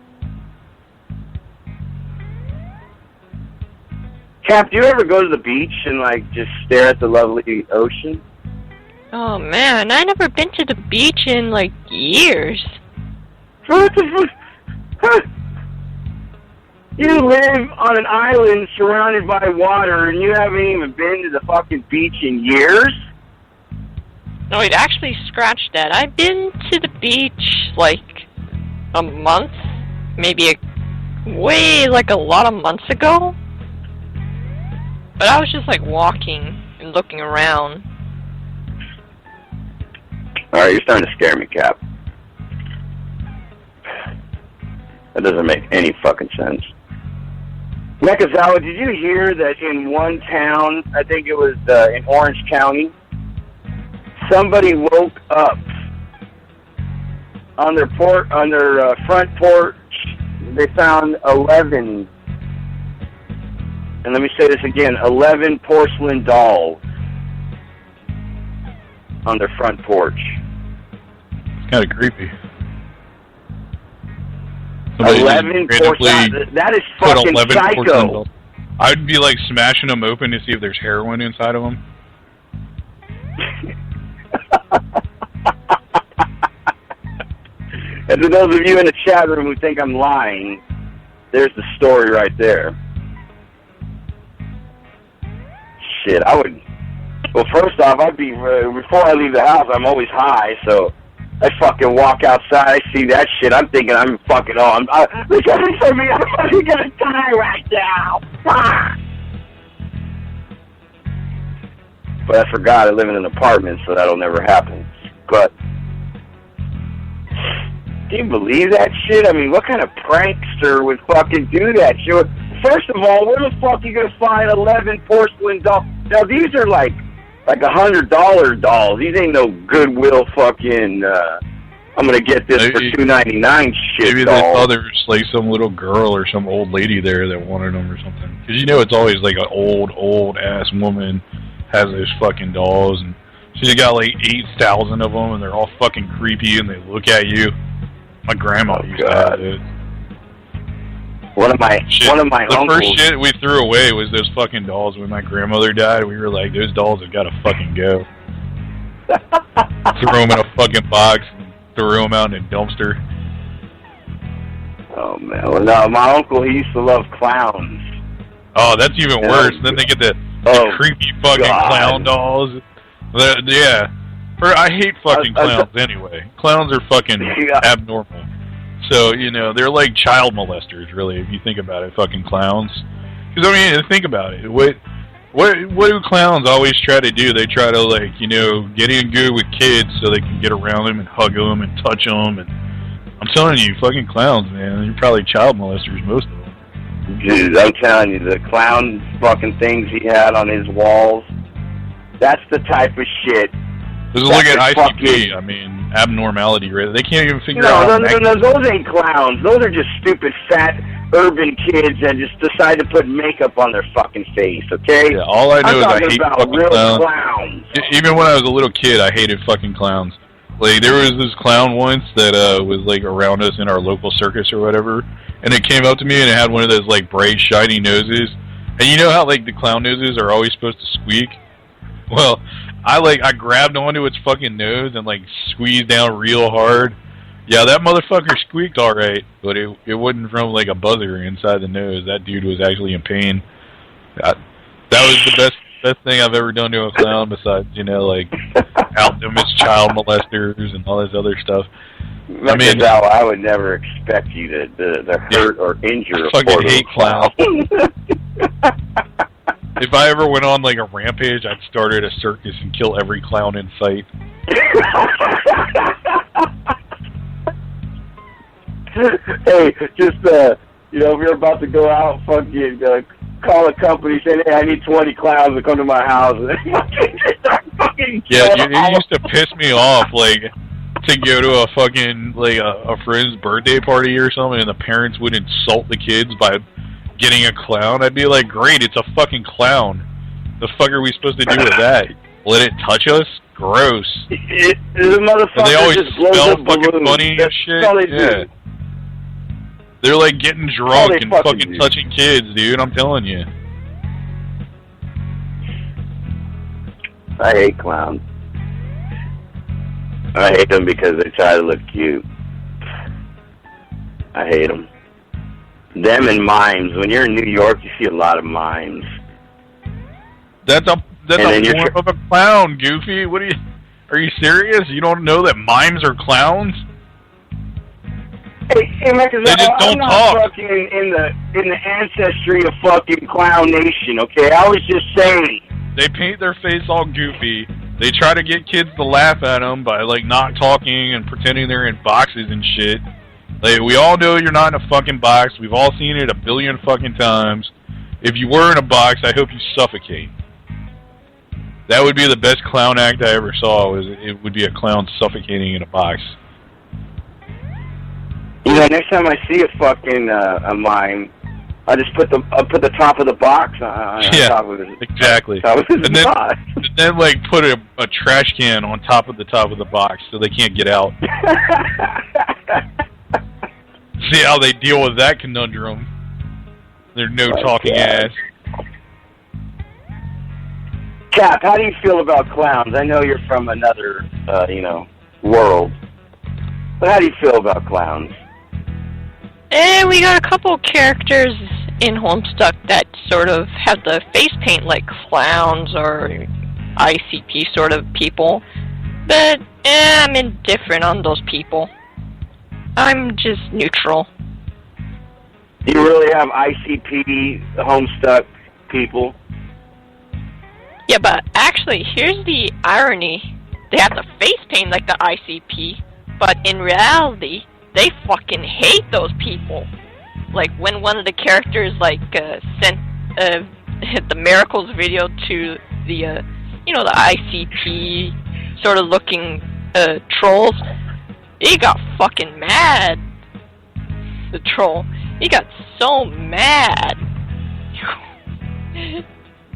Cap, do you ever go to the beach and, just stare at the lovely ocean? Oh, man, I never been to the beach in, years. You live on an island surrounded by water, and you haven't even been to the fucking beach in years? No, I'd actually scratched that. I've been to the beach, a month, maybe a lot of months ago. But I was just, walking and looking around. Alright, you're starting to scare me, Cap. That doesn't make any fucking sense. Mekazawa, did you hear that in one town, I think it was in Orange County, somebody woke up on their front porch? They found 11, and let me say this again, 11 porcelain dolls on their front porch. It's kind of creepy. 11 porcelain. That is fucking psycho. I'd be smashing them open to see if there's heroin inside of them. And to those of you in the chat room who think I'm lying, there's the story right there. Shit, I would... Well, first off, before I leave the house, I'm always high, so I fucking walk outside, I see that shit, I'm thinking I'm fucking on. Look at me for me, I'm fucking gonna die right now. Ah! But I forgot I live in an apartment, so that'll never happen. But, do you believe that shit? I mean, what kind of prankster would fucking do that shit? First of all, where the fuck are you gonna find 11 porcelain dolls? Now, these are like $100 dolls. These ain't no Goodwill fucking, I'm gonna get this for $2.99 shit. Maybe they thought there was some little girl or some old lady there that wanted them or something. Because it's always an old ass woman has those fucking dolls, and she's got like 8,000 of them, and they're all fucking creepy, and they look at you. My grandma used to have it. One of my the uncles. first shit we threw away was those fucking dolls. When my grandmother died, we were like, those dolls have got to fucking go. Threw them in a fucking box, and threw them out in a dumpster. Oh man, well, no, my uncle, he used to love clowns. Oh, that's even worse. Then they get the creepy fucking clown dolls. Yeah. I hate fucking clowns anyway. Clowns are fucking abnormal. So, you know, they're like child molesters, really, if you think about it, fucking clowns. Because, I mean, think about it. What do clowns always try to do? They try to, like, you know, get in good with kids so they can get around them and hug them and touch them. And I'm telling you, fucking clowns, man, you're probably child molesters, most of them. Dude, I'm telling you, the clown fucking things he had on his walls, that's the type of shit. Just look at ICP, I mean, abnormality rate. They can't even figure out. No, those ain't clowns. Those are just stupid, fat, urban kids that just decide to put makeup on their fucking face, okay? Yeah, all I know is I hate fucking real clowns. Even when I was a little kid, I hated fucking clowns. Like, there was this clown once that was, like, around us in our local circus or whatever, and it came up to me and it had one of those, like, bright, shiny noses. And you know how, like, the clown noses are always supposed to squeak? Well, I grabbed onto its fucking nose and, like, squeezed down real hard. Yeah, that motherfucker squeaked all right, but it wasn't from, like, a buzzer inside the nose. That dude was actually in pain. That was the best thing I've ever done to a clown besides, you know, like, out them as child molesters and all this other stuff. I mean, I would never expect you to hurt or injure a fucking hate clowns. If I ever went on, like, a rampage, I'd start at a circus and kill every clown in sight. Hey, just, you know, if you're about to go out, fucking call a company, say, hey, I need 20 clowns to come to my house. Yeah, it used to piss me off, like, to go to a fucking, like, a friend's birthday party or something, and the parents would insult the kids by getting a clown. I'd be like, great, it's a fucking clown. The fuck are we supposed to do with that? Let it touch us? Gross. The motherfucker and they always just blows smell up fucking balloons. funny That's and shit. all they Yeah. do. They're like getting drunk and fucking do. touching kids, dude. I'm telling you. I hate clowns. I hate them because they try to look cute. I hate them. Them and mimes. When you're in New York, you see a lot of mimes. That's a form of a clown, Goofy. What are you serious? You don't know that mimes are clowns? Hey, man, they just don't I'm not talk. fucking in the ancestry of fucking Clown Nation, okay? I was just saying. They paint their face all goofy. They try to get kids to laugh at them by, like, not talking and pretending they're in boxes and shit. Like, we all know you're not in a fucking box. We've all seen it a billion fucking times. If you were in a box, I hope you suffocate. That would be the best clown act I ever saw. It would be a clown suffocating in a box. You know, next time I see a fucking a mime, I just put the top of the box on top of it. Exactly. And then like put a trash can on top of the box so they can't get out. See how they deal with that conundrum. They're no talking ass. Cap, how do you feel about clowns? I know you're from another, world. But how do you feel about clowns? We got a couple characters in Homestuck that sort of have the face paint like clowns or ICP sort of people. But I'm indifferent on those people. I'm just neutral. Do you really have ICP Homestuck people? Yeah, but actually, here's the irony. They have the face paint like the ICP, but in reality, they fucking hate those people. Like, when one of the characters, like, sent the Miracles video to the, the ICP sort of looking trolls, he got fucking mad. The troll. He got so mad.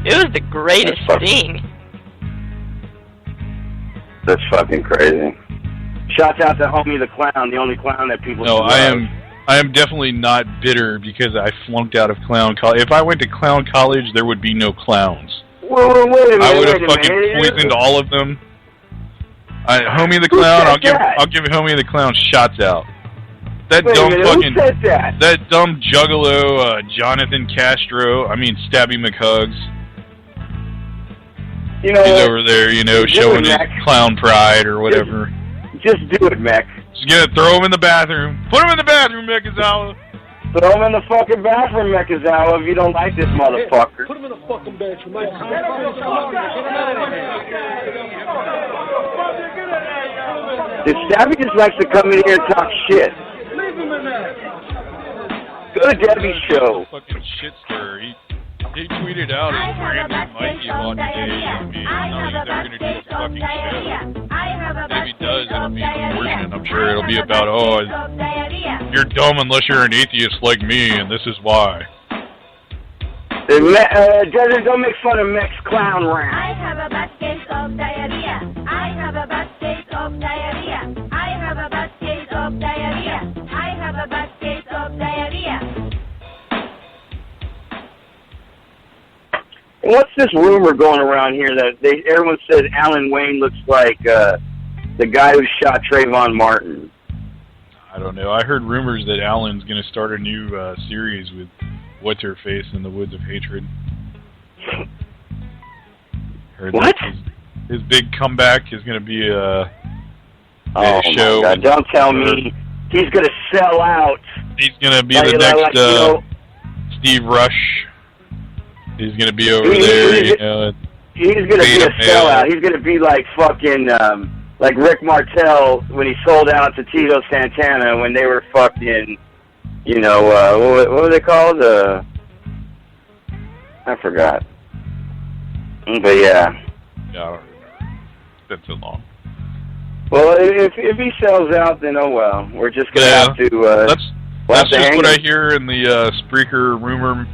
It was the greatest thing. That's fucking crazy. Shouts out to Homie the Clown, the only clown that people No, love. I am definitely not bitter because I flunked out of clown college. If I went to clown college, there would be no clowns. Wait a minute, I would have fucking poisoned all of them. Homie the Clown, I'll give Homie the Clown shots out. That dumb fucking that dumb juggalo Jonathan Castro. I mean Stabby McHugs. You know, he's over there, showing his clown pride or whatever. Just do it, Mech. Just gonna throw him in the bathroom. Put him in the bathroom, Mekazawa. Throw him in the fucking bathroom, Mekazawa, if you don't like this motherfucker. Put him in the fucking bathroom. Dude, Stabby just likes to come in here and talk shit. Go to Debbie's show. Fucking shit stir. He tweeted out his brand new Mikey on today. I mean, they're gonna do a fucking show. If he does, it'll be an abortion. I'm sure it'll be about, you're dumb unless you're an atheist like me, and this is why. Don't make fun of Mech's clown rant. I have a bad case of diarrhea. I have a bad case of diarrhea. I have a bad case of diarrhea. I have a bad case of diarrhea. And what's this rumor going around here that everyone says Alan Wayne looks like the guy who shot Trayvon Martin? I don't know. I heard rumors that Alan's going to start a new series with What's-Her-Face in the Woods of Hatred. Heard what? His big comeback is going to be a show. My God. Don't tell me he's going to sell out. He's going to be the next Steve Rush. He's going to be over there, He's going to be a sellout. He's going to be like fucking, like Rick Martel when he sold out to Tito Santana when they were fucking, what were they called? I forgot. But yeah. Yeah, I don't remember. It's been so long. Well, if he sells out, then oh well. We're just going to have to... That's just what I hear in the Spreaker rumor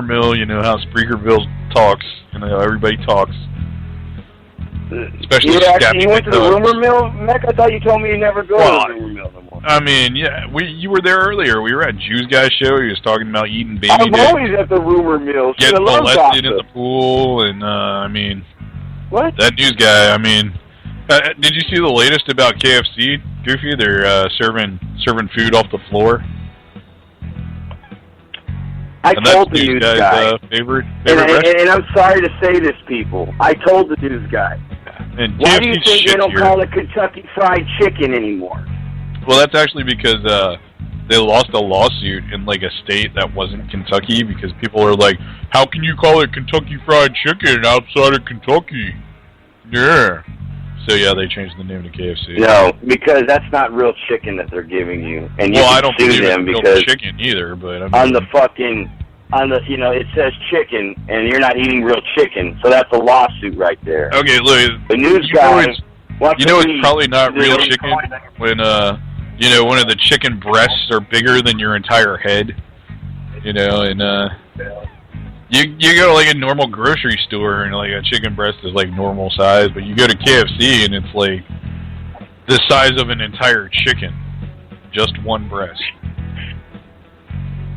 mill. You know how Spreakerville talks. Everybody talks. Especially you went to the rumor mill, Mech? I thought you told me you never go to the rumor mill no more. I mean, yeah, you were there earlier. We were at Jews Guy's show. He was talking about eating baby I'm dick. always at the rumor mill. Getting molested in the pool, and I mean, what? That news guy. I mean, did you see the latest about KFC? Goofy, they're serving food off the floor. I told the news guy. Favorite and I'm sorry to say this, people. I told the news guy. And why do you think they don't call it Kentucky Fried Chicken anymore? Well, that's actually because they lost a lawsuit in like a state that wasn't Kentucky because people are like, how can you call it Kentucky Fried Chicken outside of Kentucky? Yeah. So yeah, they changed the name to KFC. No, because that's not real chicken that they're giving you, and you I can don't sue believe them it's because real chicken either. But I mean, it says chicken, and you're not eating real chicken, so that's a lawsuit right there. Okay, look, the news guy. It's probably not real chicken when one of the chicken breasts are bigger than your entire head. You go to like a normal grocery store and like a chicken breast is like normal size, but you go to KFC and it's like the size of an entire chicken, just one breast.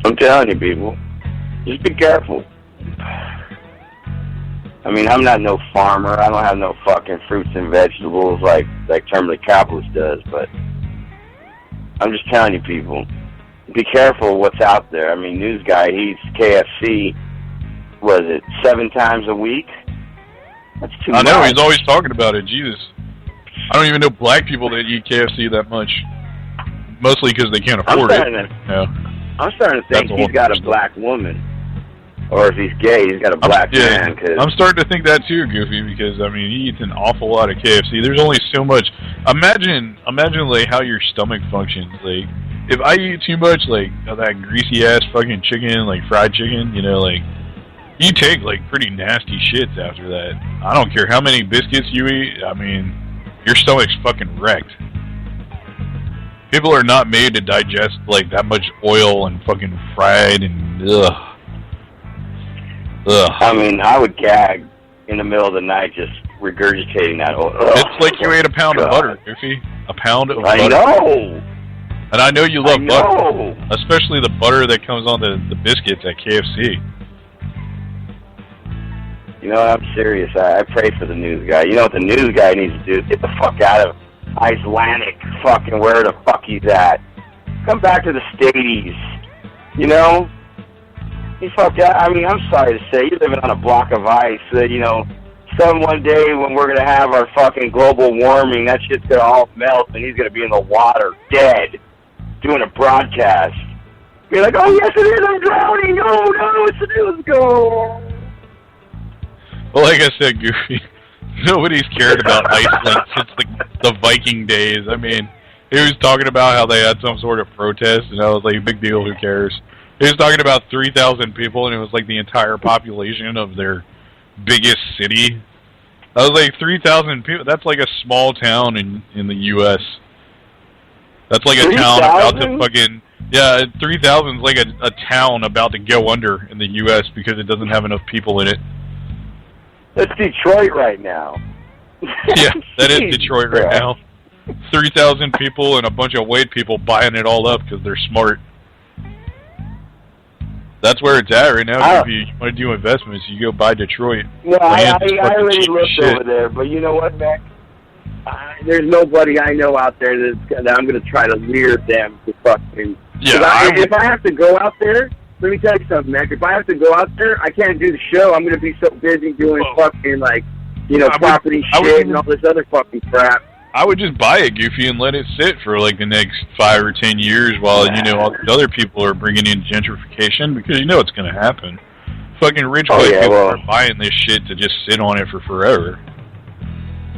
I'm telling you, people, just be careful. I mean, I'm not no farmer. I don't have no fucking fruits and vegetables like Terminally Capitalist does, but I'm just telling you, people, be careful what's out there. I mean, news guy, he's KFC. Was it 7 times a week? That's too much. I know, he's always talking about it. Jesus. I don't even know black people that eat KFC that much. Mostly because they can't afford it. I'm starting to think he's got a black woman. Or if he's gay, he's got a black man. I'm starting to think that too, Goofy, because, I mean, he eats an awful lot of KFC. There's only so much. Imagine like, how your stomach functions. Like, if I eat too much, like, of that greasy-ass fucking chicken, like fried chicken, you take, like, pretty nasty shits after that. I don't care how many biscuits you eat. I mean, your stomach's fucking wrecked. People are not made to digest, like, that much oil and fucking fried and, ugh. I mean, I would gag in the middle of the night just regurgitating that whole... It's like you ate a pound of butter, Goofy. A pound of butter. I know! And I know you love butter. Especially the butter that comes on the biscuits at KFC. You know, I'm serious. I pray for the news guy. You know what the news guy needs to do? Get the fuck out of Icelandic, fucking where the fuck he's at. Come back to the States. You know? He's fucked out. I mean, I'm sorry to say, you're living on a block of ice. You know, one day when we're going to have our fucking global warming, that shit's going to all melt, and he's going to be in the water, dead, doing a broadcast. You're like, oh, yes, it is, I'm drowning. Oh, no, it's the news. Go. Well, like I said, Goofy, nobody's cared about Iceland since the Viking days. I mean, he was talking about how they had some sort of protest, and I was like, big deal, who cares? He was talking about 3,000 people, and it was like the entire population of their biggest city. I was like, 3,000 people? That's like a small town in the U.S. That's like a 3, town about to fucking... Yeah, 3,000 is like a town about to go under in the U.S. because it doesn't have enough people in it. That's Detroit right now. Yeah, that is Detroit right now. 3,000 people and a bunch of white people buying it all up because they're smart. That's where it's at right now. If you want to do investments, you go buy Detroit. No, I already looked over there, but you know what, Mac? There's nobody I know out there that I'm going to try to lure them to fucking... Yeah, if I have to go out there, let me tell you something, Mac. If I have to go out there, I can't do the show. I'm going to be so busy doing fucking, like, you know, property shit and all this other fucking crap. I would just buy it, Goofy, and let it sit for like the next 5 or 10 years while, you know, all these other people are bringing in gentrification, because you know it's going to happen. Fucking rich white people are buying this shit to just sit on it for forever.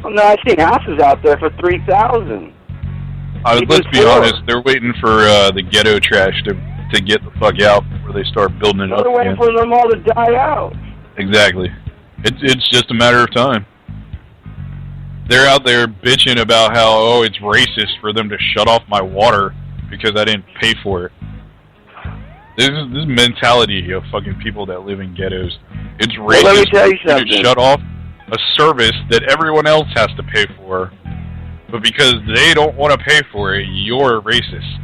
Well, no, I've seen houses out there for $3,000. Let's be honest, they're waiting for the ghetto trash to get the fuck out before they start building it up. They're waiting for them all to die out. Exactly. It's just a matter of time. They're out there bitching about how, oh, it's racist for them to shut off my water because I didn't pay for it. This mentality of fucking people that live in ghettos. It's racist. Well, let me tell you something. To shut off a service that everyone else has to pay for, but because they don't want to pay for it, you're racist.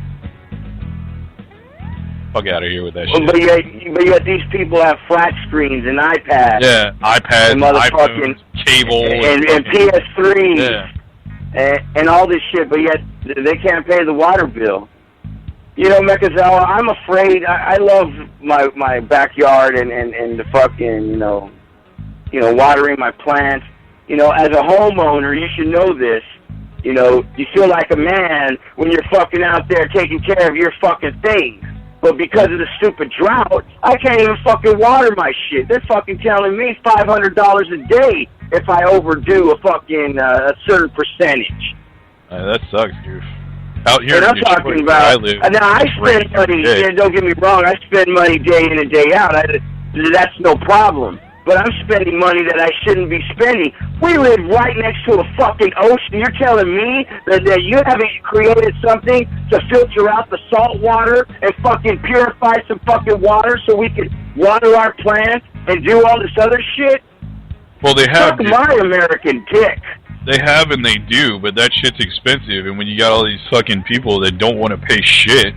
Fuck out of here with that shit. But yet these people have flat screens and iPads. Yeah, iPads, iPhones, cable, and PS3s, and all this shit. But yet they can't pay the water bill. You know, Mekazawa, I'm afraid. I love my backyard and the fucking you know watering my plants. You know, as a homeowner, you should know this. You know, you feel like a man when you're fucking out there taking care of your fucking things. But because of the stupid drought, I can't even fucking water my shit. They're fucking telling me $500 a day if I overdo a fucking a certain percentage. That sucks, dude. Out here, and I'm talking about. Now I spend money. Don't get me wrong. I spend money day in and day out. That's no problem. But I'm spending money that I shouldn't be spending. We live right next to a fucking ocean. You're telling me that you haven't created something to filter out the salt water and fucking purify some fucking water so we can water our plants and do all this other shit? Well, they have. Fuck my American dick. They have and they do, but that shit's expensive. And when you got all these fucking people that don't want to pay shit,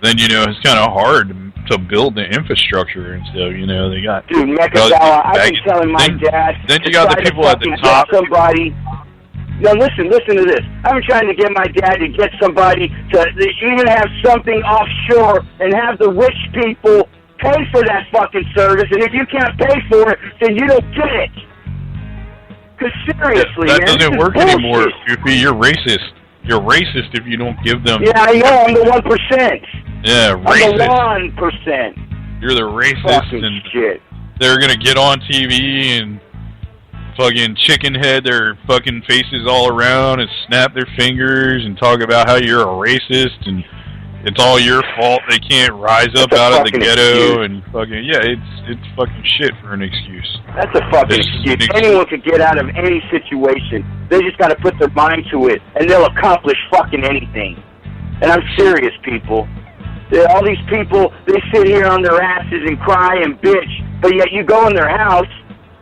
then, you know, it's kind of hard to build the infrastructure and stuff, you know. They got... Dude, Mekazawa, I've been telling my dad... Then you got the people at the top... Somebody... No, listen to this. I've been trying to get my dad to get somebody to even have something offshore and have the rich people pay for that fucking service, and if you can't pay for it, then you don't get it. Because seriously, that man, doesn't work anymore, Goofy. You're racist. You're racist if you don't give them... Yeah, I know. I'm the 1%. Yeah, racist. I'm the 1%. You're the racist, fucking and shit. They're gonna get on TV and fucking chicken head their fucking faces all around and snap their fingers and talk about how you're a racist and it's all your fault. They can't rise up out of the ghetto and fucking it's fucking shit for an excuse. That's a fucking excuse. Anyone could get out of any situation. They just got to put their mind to it, and they'll accomplish fucking anything. And I'm serious, people. All these people, they sit here on their asses and cry and bitch, but yet you go in their house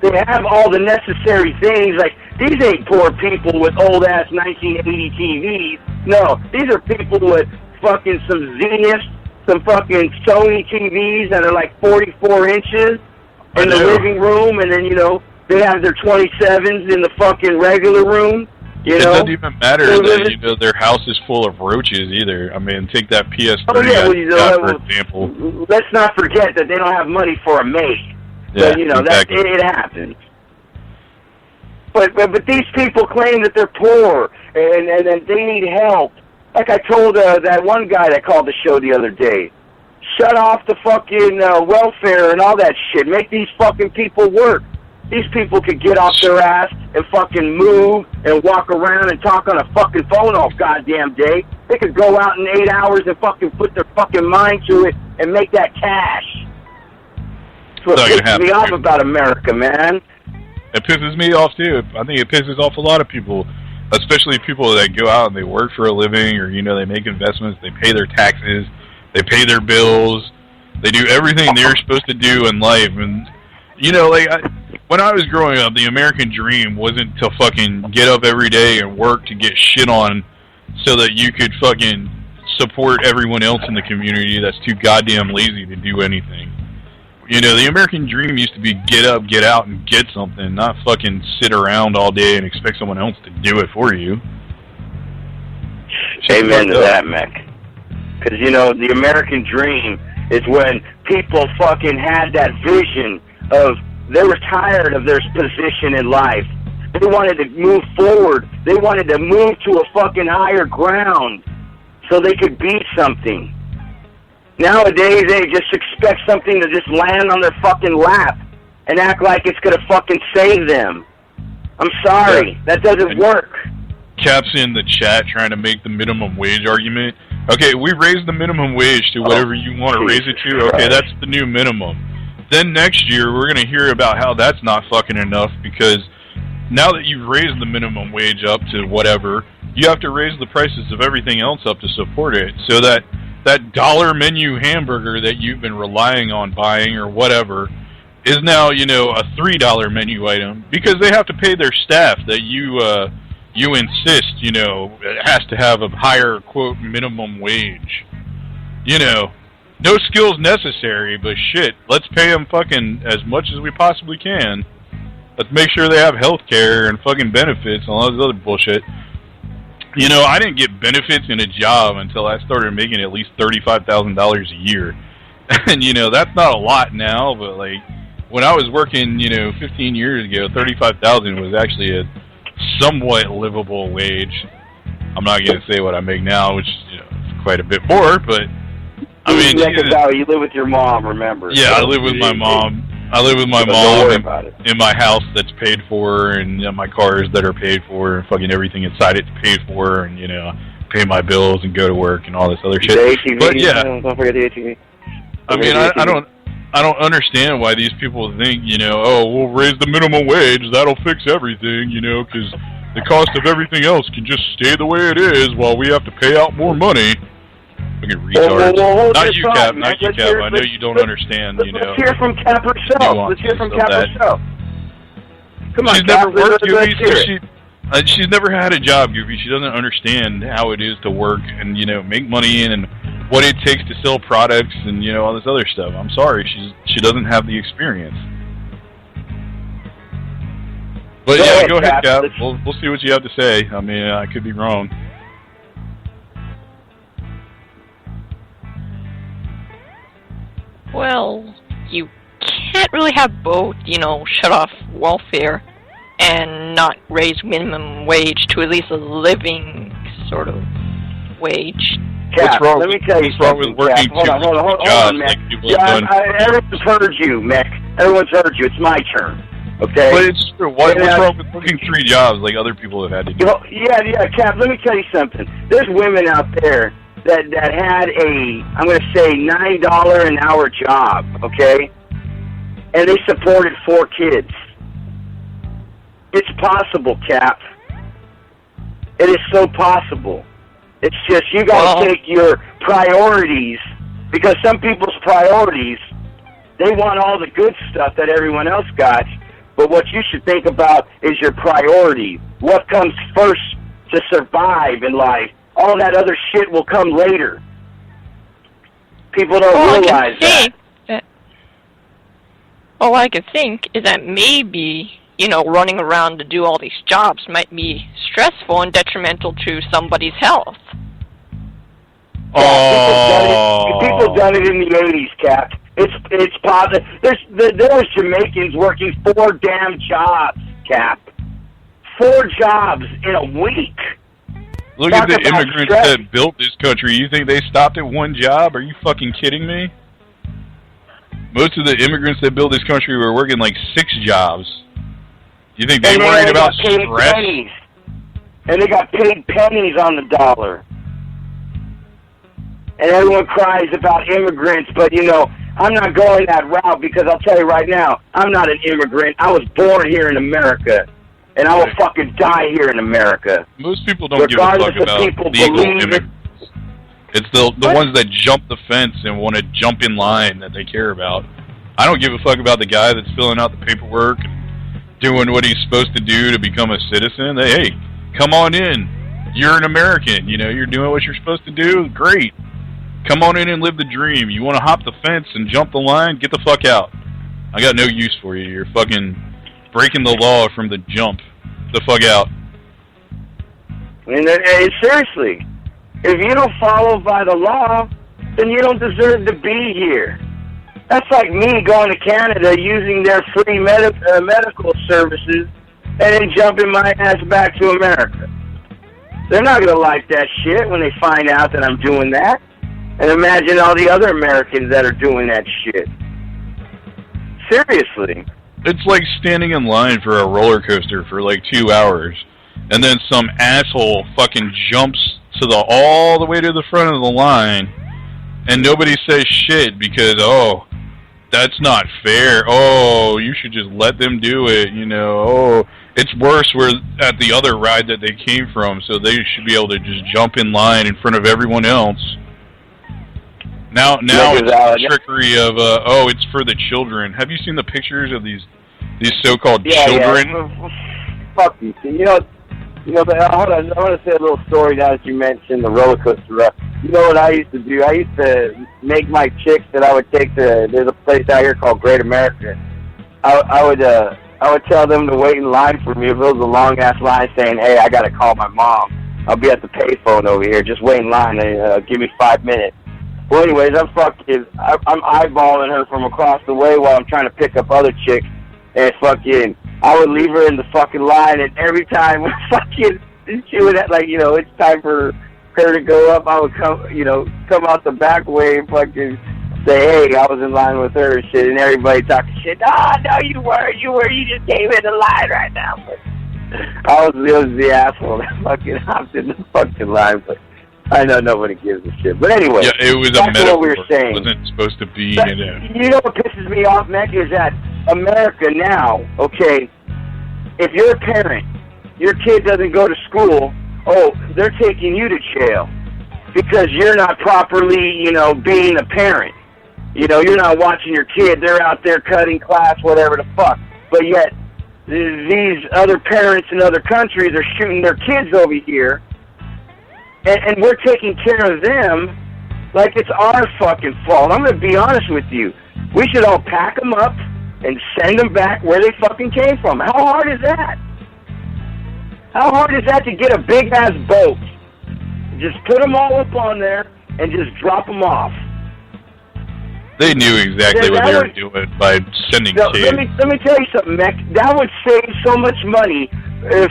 They have all the necessary things. Like, these ain't poor people with old-ass 1980 TVs. No, these are people with fucking some Zenith, some fucking Sony TVs that are like 44 inches in the living room, and then, you know, they have their 27s in the fucking regular room. You know? It doesn't even matter that, you know, their house is full of roaches either. I mean, take that PS3 for example. Let's not forget that they don't have money for a maid. Yeah, so, you know, exactly. it happens. But these people claim that they're poor and they need help. Like I told that one guy that called the show the other day, shut off the fucking welfare and all that shit. Make these fucking people work. These people could get off their ass and fucking move and walk around and talk on a fucking phone all goddamn day. They could go out in 8 hours and fucking put their fucking mind to it and make that cash. That's what pisses me off about America, man. It pisses me off, too. I think it pisses off a lot of people, especially people that go out and they work for a living or, you know, they make investments, they pay their taxes, they pay their bills, they do everything they're supposed to do in life. And, you know, like, when I was growing up, the American dream wasn't to fucking get up every day and work to get shit on so that you could fucking support everyone else in the community that's too goddamn lazy to do anything. You know, the American dream used to be get up, get out, and get something, not fucking sit around all day and expect someone else to do it for you. Amen to that, Mick. Because, you know, the American dream is when people fucking had that vision of they were tired of their position in life. They wanted to move forward. They wanted to move to a fucking higher ground so they could be something. Nowadays, they just expect something to just land on their fucking lap and act like it's going to fucking save them. I'm sorry. That doesn't work. Cap's in the chat trying to make the minimum wage argument. Okay, we raised the minimum wage to whatever you want to raise it to. Okay, that's the new minimum. Then next year, we're going to hear about how that's not fucking enough because now that you've raised the minimum wage up to whatever, you have to raise the prices of everything else up to support it so that that dollar menu hamburger that you've been relying on buying or whatever is now, you know, a $3 menu item because they have to pay their staff that you insist, you know, it has to have a higher, quote, minimum wage. You know, no skills necessary, but shit, let's pay them fucking as much as we possibly can. Let's make sure they have health care and fucking benefits and all this other bullshit. You know, I didn't get benefits in a job until I started making at least $35,000 a year. And, you know, that's not a lot now, but, like, when I was working, you know, 15 years ago, $35,000 was actually a somewhat livable wage. I'm not going to say what I make now, which, you know, is quite a bit more, but, I mean... You live with your mom, remember. Yeah, I live with my mom. I live with my mom in my house that's paid for, and you know, my cars that are paid for, and fucking everything inside it's paid for, and you know, pay my bills and go to work and all this other shit. The ATV, but yeah, don't forget the ATV. I mean, I don't understand why these people think, you know, oh, we'll raise the minimum wage, that'll fix everything, you know, because the cost of everything else can just stay the way it is while we have to pay out more money. Fucking retards. Not you, Cap. Not you, Cap. I know you don't understand, you know. Let's hear from Cap herself. Let's hear from Cap herself. Come on, she's Cap. never worked, Goofy, so she's never had a job, Goofy. She doesn't understand how it is to work and, you know, make money and what it takes to sell products and, you know, all this other stuff. I'm sorry. She doesn't have the experience. But yeah, go ahead, Cap. We'll see what you have to say. I mean, I could be wrong. Well, you can't really have both, you know, shut off welfare and not raise minimum wage to at least a living sort of wage. Cap, let me tell you something, Cap. Hold on, Mick. Everyone's heard you, Mick. Everyone's heard you. It's my turn. Okay? But it's true. What's wrong with working 3 jobs like other people have had to do? Yeah, Cap, let me tell you something. There's women out there that had I'm going to say, $9 an hour job, okay? And they supported 4 kids. It's possible, Cap. It is so possible. It's just you got to take your priorities, because some people's priorities, they want all the good stuff that everyone else got, But what you should think about is your priority. What comes first to survive in life? All that other shit will come later. People don't realize that. All I can think is that maybe, you know, running around to do all these jobs might be stressful and detrimental to somebody's health. Yeah, people done it in the 80s, Cap. It's positive. There was Jamaicans working 4 damn jobs, Cap. 4 jobs in a week. Look at the immigrants that built this country. You think they stopped at 1 job? Are you fucking kidding me? Most of the immigrants that built this country were working like 6 jobs. You think they worried about stress? Pennies. And they got paid pennies on the dollar. And everyone cries about immigrants, but, you know, I'm not going that route because I'll tell you right now, I'm not an immigrant. I was born here in America, and I will fucking die here in America. Most people don't give a fuck about legal immigrants. It's the ones that jump the fence and want to jump in line that they care about. I don't give a fuck about the guy that's filling out the paperwork and doing what he's supposed to do to become a citizen. Hey, come on in. You're an American. You know, you're doing what you're supposed to do. Great. Come on in and live the dream. You want to hop the fence and jump the line? Get the fuck out. I got no use for you. You're fucking breaking the law from the jump. Get the fuck out. And seriously, if you don't follow by the law, then you don't deserve to be here. That's like me going to Canada using their free medical services and then jumping my ass back to America. They're not going to like that shit when they find out that I'm doing that. And imagine all the other Americans that are doing that shit. Seriously. It's like standing in line for a roller coaster for like 2 hours, and then some asshole fucking jumps to all the way to the front of the line, and nobody says shit because, oh, that's not fair. Oh, you should just let them do it, you know. Oh, it's worse we're at the other ride that they came from, so they should be able to just jump in line in front of everyone else. Now it's the trickery of, oh, it's for the children. Have you seen the pictures of these so-called children? Yeah. Fuck you. You know. Hold on. I want to say a little story now that you mentioned the roller coaster. You know what I used to do? I used to make my chicks that I would take to. There's a place out here called Great America. I would tell them to wait in line for me if it was a long ass line, saying, "Hey, I got to call my mom. I'll be at the payphone over here. Just wait in line and give me 5 minutes." Well, anyways, I'm eyeballing her from across the way while I'm trying to pick up other chicks, and fucking, I would leave her in the fucking line, and every time she would like, you know, it's time for her to go up, I would come out the back way and fucking say, hey, I was in line with her and shit, and everybody talking shit. Oh, no, you just came in the line right now. But it was the asshole that fucking hopped in the fucking line, but I know nobody gives a shit. But anyway, yeah, it was back a metaphor. To what we were saying. It wasn't supposed to be. You know what pisses me off, Mac, is that America now, okay, if you're a parent, your kid doesn't go to school, oh, they're taking you to jail because you're not properly, you know, being a parent. You know, you're not watching your kid. They're out there cutting class, whatever the fuck. But yet, these other parents in other countries are shooting their kids over here. And we're taking care of them like it's our fucking fault. I'm going to be honest with you. We should all pack them up and send them back where they fucking came from. How hard is that? How hard is that to get a big-ass boat? Just put them all up on there and just drop them off. They knew exactly what they were doing by sending kids. Let me tell you something, Mac. That would save so much money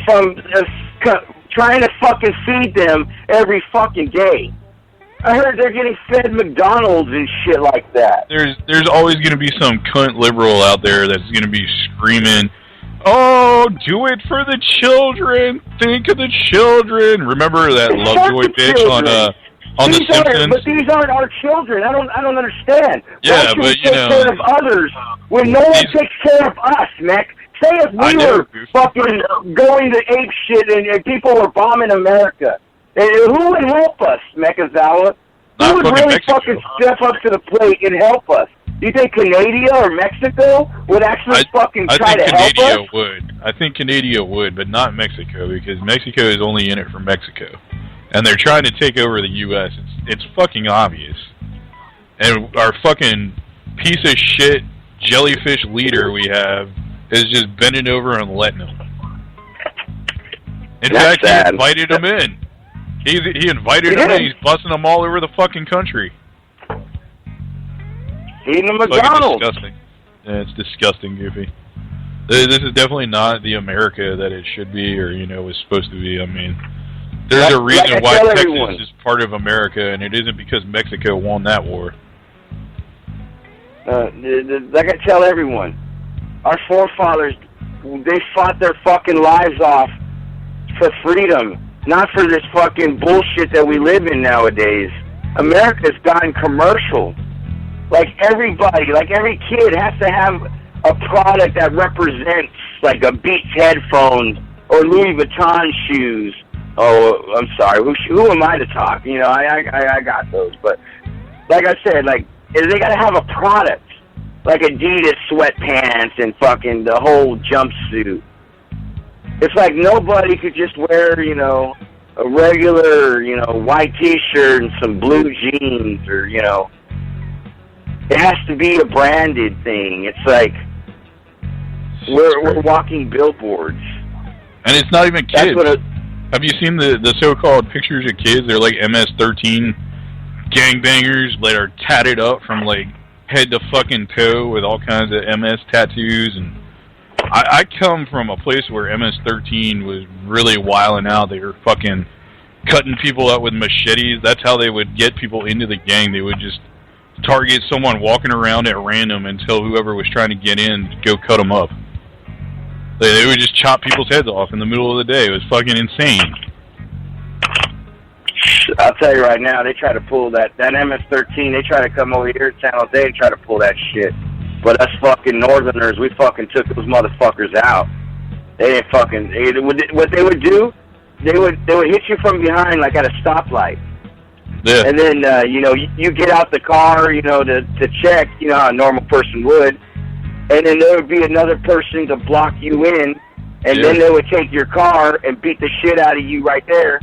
from trying to fucking feed them every fucking day. I heard they're getting fed McDonald's and shit like that. There's always going to be some cunt liberal out there that's going to be screaming, oh, do it for the children. Think of the children. Remember that Lovejoy bitch on The Simpsons? But these aren't our children. I don't understand. Yeah, but you know, take care of others when no one takes care of us, Mac. Say if we were fucking going to ape shit and people were bombing America, who would help us, Mekazawa? Who would really fucking step up to the plate and help us? You think Canada or Mexico would actually fucking try to help us? I think Canada would. I think Canada would, but not Mexico, because Mexico is only in it for Mexico. And they're trying to take over the U.S. It's fucking obvious. And our fucking piece of shit jellyfish leader we have is just bending over and letting them. In fact, he invited them in. He invited them in. He's busting them all over the fucking country. Eating a McDonald's. Disgusting. Yeah, it's disgusting, Goofy. This is definitely not the America that it should be, or was supposed to be. I mean, there's a reason why Texas is part of America, and it isn't because Mexico won that war. Like I tell everyone, our forefathers, they fought their fucking lives off for freedom, not for this fucking bullshit that we live in nowadays. America's gotten commercial. Like everybody, like every kid has to have a product that represents, like a Beats headphones or Louis Vuitton shoes. Oh, I'm sorry. Who am I to talk? I got those. But like I said, like they got to have a product, like Adidas sweatpants and fucking the whole jumpsuit. It's like nobody could just wear, a regular, white T-shirt and some blue jeans or, It has to be a branded thing. It's like we're walking billboards. And it's not even kids. Have you seen the so-called pictures of kids? They're like MS-13 gangbangers that are tatted up from like head to fucking toe with all kinds of MS tattoos. And I come from a place where MS-13 was really wilding out. They were fucking cutting people up with machetes. That's how they would get people into the gang. They would just target someone walking around at random until whoever was trying to get in go cut them up. They would just chop people's heads off in the middle of the day. It was fucking insane. I'll tell you right now, they try to pull that MS-13. They try to come over here to San Jose and try to pull that shit. But us fucking Northerners, we fucking took those motherfuckers out. They didn't fucking. What they would do, they would hit you from behind like at a stoplight. Yeah. And then you get out the car, to check, how a normal person would. And then there would be another person to block you in, and then they would take your car and beat the shit out of you right there.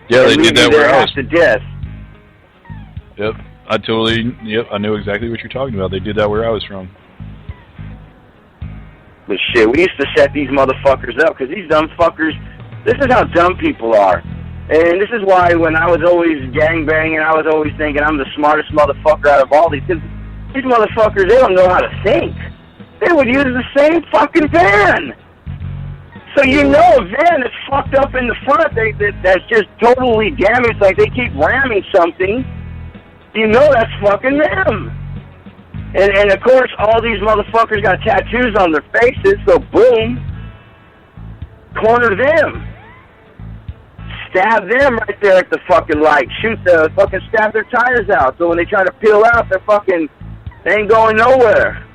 Yeah, they did that where I was. To death. Yep, I know exactly what you're talking about. They did that where I was from. But shit, we used to set these motherfuckers up, because these dumb fuckers, this is how dumb people are. And this is why when I was always gangbanging, I was always thinking I'm the smartest motherfucker out of all these, because these motherfuckers, they don't know how to think. They would use the same fucking van. So a van that's fucked up in the front, that's just totally damaged, like they keep ramming something, that's fucking them. And of course, all these motherfuckers got tattoos on their faces, so boom, corner them. Stab them right there at the fucking light. Stab their tires out. So when they try to peel out, they ain't going nowhere.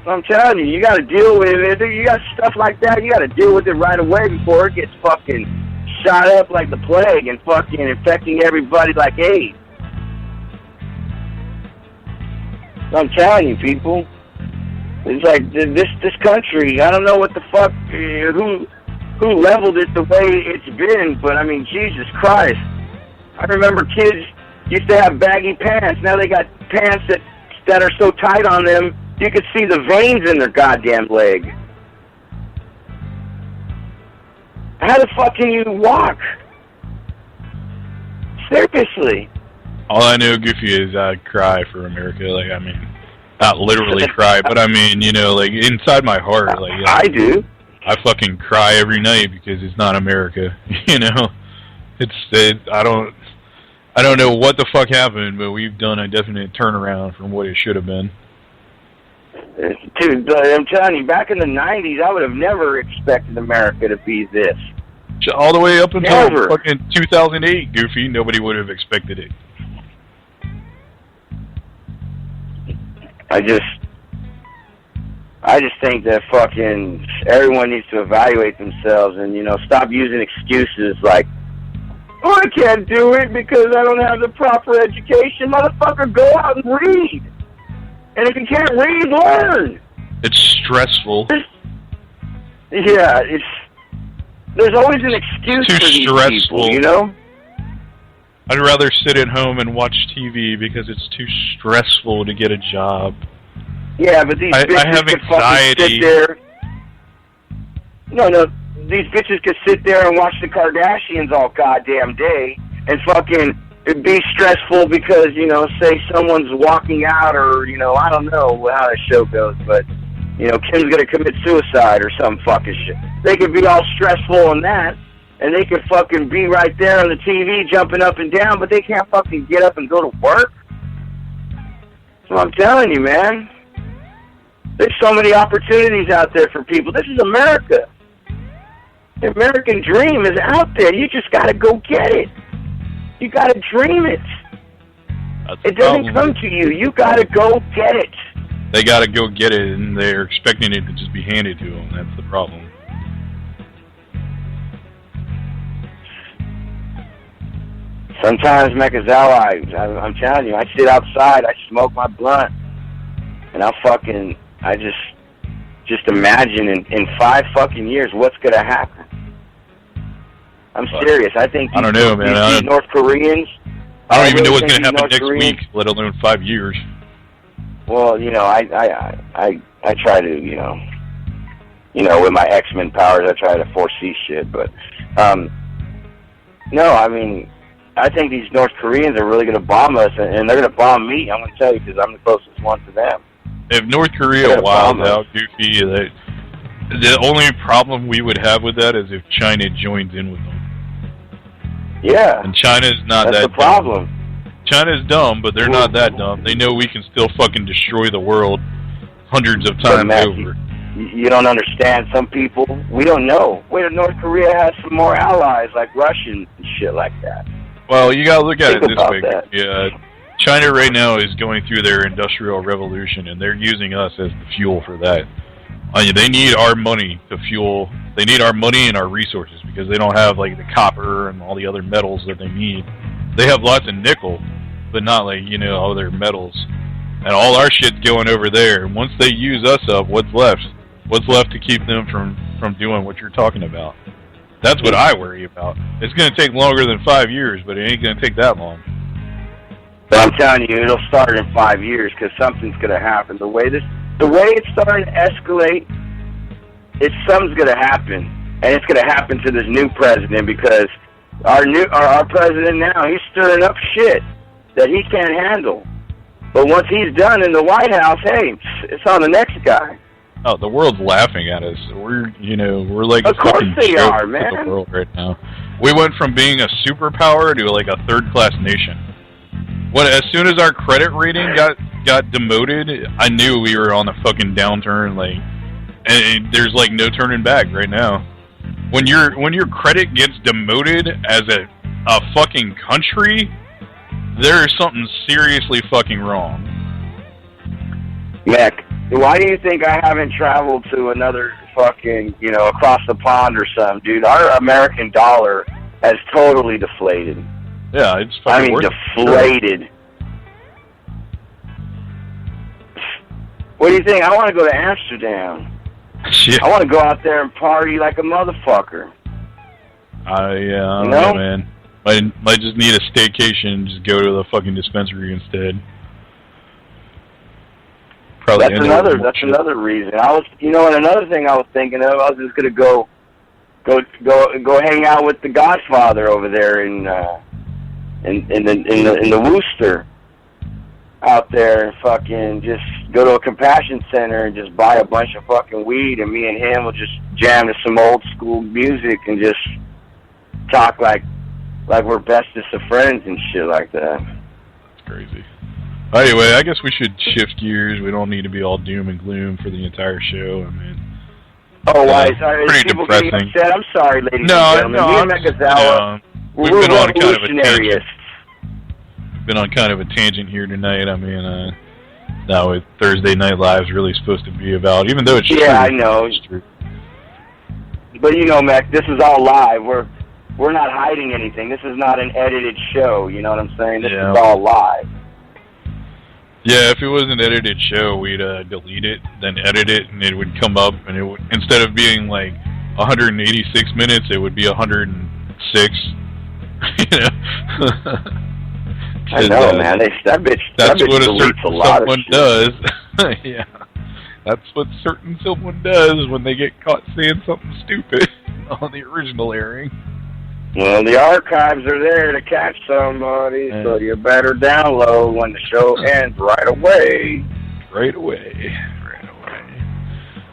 So I'm telling you, you got to deal with it. You got stuff like that, you got to deal with it right away before it gets fucking shot up like the plague and fucking infecting everybody like AIDS. I'm telling you, people. It's like this country. I don't know what the fuck who leveled it the way it's been, but I mean, Jesus Christ. I remember kids used to have baggy pants. Now they got pants that are so tight on them you could see the veins in their goddamn leg. How the fuck can you walk? Seriously. All I know, Goofy, is I cry for America. Like, I mean, not literally cry, but I mean, like inside my heart, like I do. I fucking cry every night because it's not America. I don't know what the fuck happened, but we've done a definite turnaround from what it should have been. Dude, I'm telling you, back in the 90s, I would have never expected America to be this. All the way up until fucking 2008, Goofy, nobody would have expected it. I just think that fucking everyone needs to evaluate themselves and, stop using excuses like, Well, I can't do it because I don't have the proper education. Motherfucker, go out and read. And if you can't read, learn. It's stressful. Yeah, there's always an excuse for these people, you know? I'd rather sit at home and watch TV because it's too stressful to get a job. Yeah, but these bitches I have could anxiety. fucking sit there. No, these bitches could sit there and watch the Kardashians all goddamn day and fucking be stressful because, you know, say someone's walking out or, you know, I don't know how the show goes, but, you know, Kim's gonna commit suicide or some fucking shit. They could be all stressful on that, and they could fucking be right there on the TV jumping up and down, but they can't fucking get up and go to work. So I'm telling you, man. There's so many opportunities out there for people. This is America. The American dream is out there. You just got to go get it. You got to dream it. It doesn't come to you. You got to go get it. They got to go get it, and they're expecting it to just be handed to them. That's the problem. Sometimes, Mekazawa, I'm telling you, I sit outside, I smoke my blunt, and I just imagine in 5 fucking years what's going to happen. I'm serious. I think I don't know, man. These North Koreans. I don't even know what's going to happen next week, let alone 5 years. Well, you know, I try to, you know, with my X-Men powers, I try to foresee shit. But no, I mean, I think these North Koreans are really going to bomb us, and they're going to bomb me. I'm going to tell you because I'm the closest one to them. If North Korea wilds out, Goofy, the only problem we would have with that is if China joins in with them. Yeah. And China's not that That's the problem. Dumb. China's dumb, but they're not that dumb. They know we can still fucking destroy the world hundreds of times over. You don't understand. Some people, we don't know. Wait, North Korea has some more allies like Russians and shit like that. Well, you gotta look at it this way. That. Yeah, China right now is going through their industrial revolution, and they're using us as the fuel for that. They need our money to fuel. They need our money and our resources because they don't have like the copper and all the other metals that they need. They have lots of nickel, but not like, you know, other metals. And all our shit's going over there. And once they use us up, what's left? What's left to keep them from doing what you're talking about? That's what I worry about. It's going to take longer than 5 years, but it ain't going to take that long. But I'm telling you, it'll start in 5 years because something's going to happen. The way it's starting to escalate, something's going to happen, and it's going to happen to this new president because our president now, he's stirring up shit that he can't handle. But once he's done in the White House, hey, it's on the next guy. Oh, the world's laughing at us. We're like of course they are, man. The world right now. We went from being a superpower to like a third-class nation. As soon as our credit rating got demoted, I knew we were on a fucking downturn. Like, and there's like no turning back right now. When your credit gets demoted as a fucking country, there is something seriously fucking wrong. Mac, why do you think I haven't traveled to another fucking, you know, across the pond or something, dude? Our American dollar has totally deflated. Yeah, it's fucking deflated. What do you think? I want to go to Amsterdam. Shit. I want to go out there and party like a motherfucker. I don't know, man. Might just need a staycation and just go to the fucking dispensary instead. Probably That's another reason. And another thing I was thinking of, I was just gonna go hang out with the Godfather over there in the Worcester out there, and fucking just go to a compassion center and just buy a bunch of fucking weed, and me and him will just jam to some old school music and just talk like we're bestest of friends and shit like that. That's crazy. Anyway, I guess we should shift gears. We don't need to be all doom and gloom for the entire show. I mean, pretty depressing. Upset? I'm sorry, ladies and gentlemen. Me and Mekazawa, we're revolutionaries. We've been on kind of a tangent here tonight. I mean, now with Thursday Night Live is really supposed to be about, even though it's true. Yeah, I know. It's true. But you know, Mac, this is all live. we're not hiding anything. This is not an edited show. You know what I'm saying? This Yeah. is all live. Yeah, if it was an edited show, we'd delete it, then edit it, and it would come up, and it would, instead of being like 186 minutes, it would be 106. You know? I know, man. That bitch That's what a deletes certain a lot of someone shit. does. Yeah, that's what certain someone does when they get caught saying something stupid on the original airing. Well, the archives are there to catch somebody, so you better download when the show ends right away. Right away.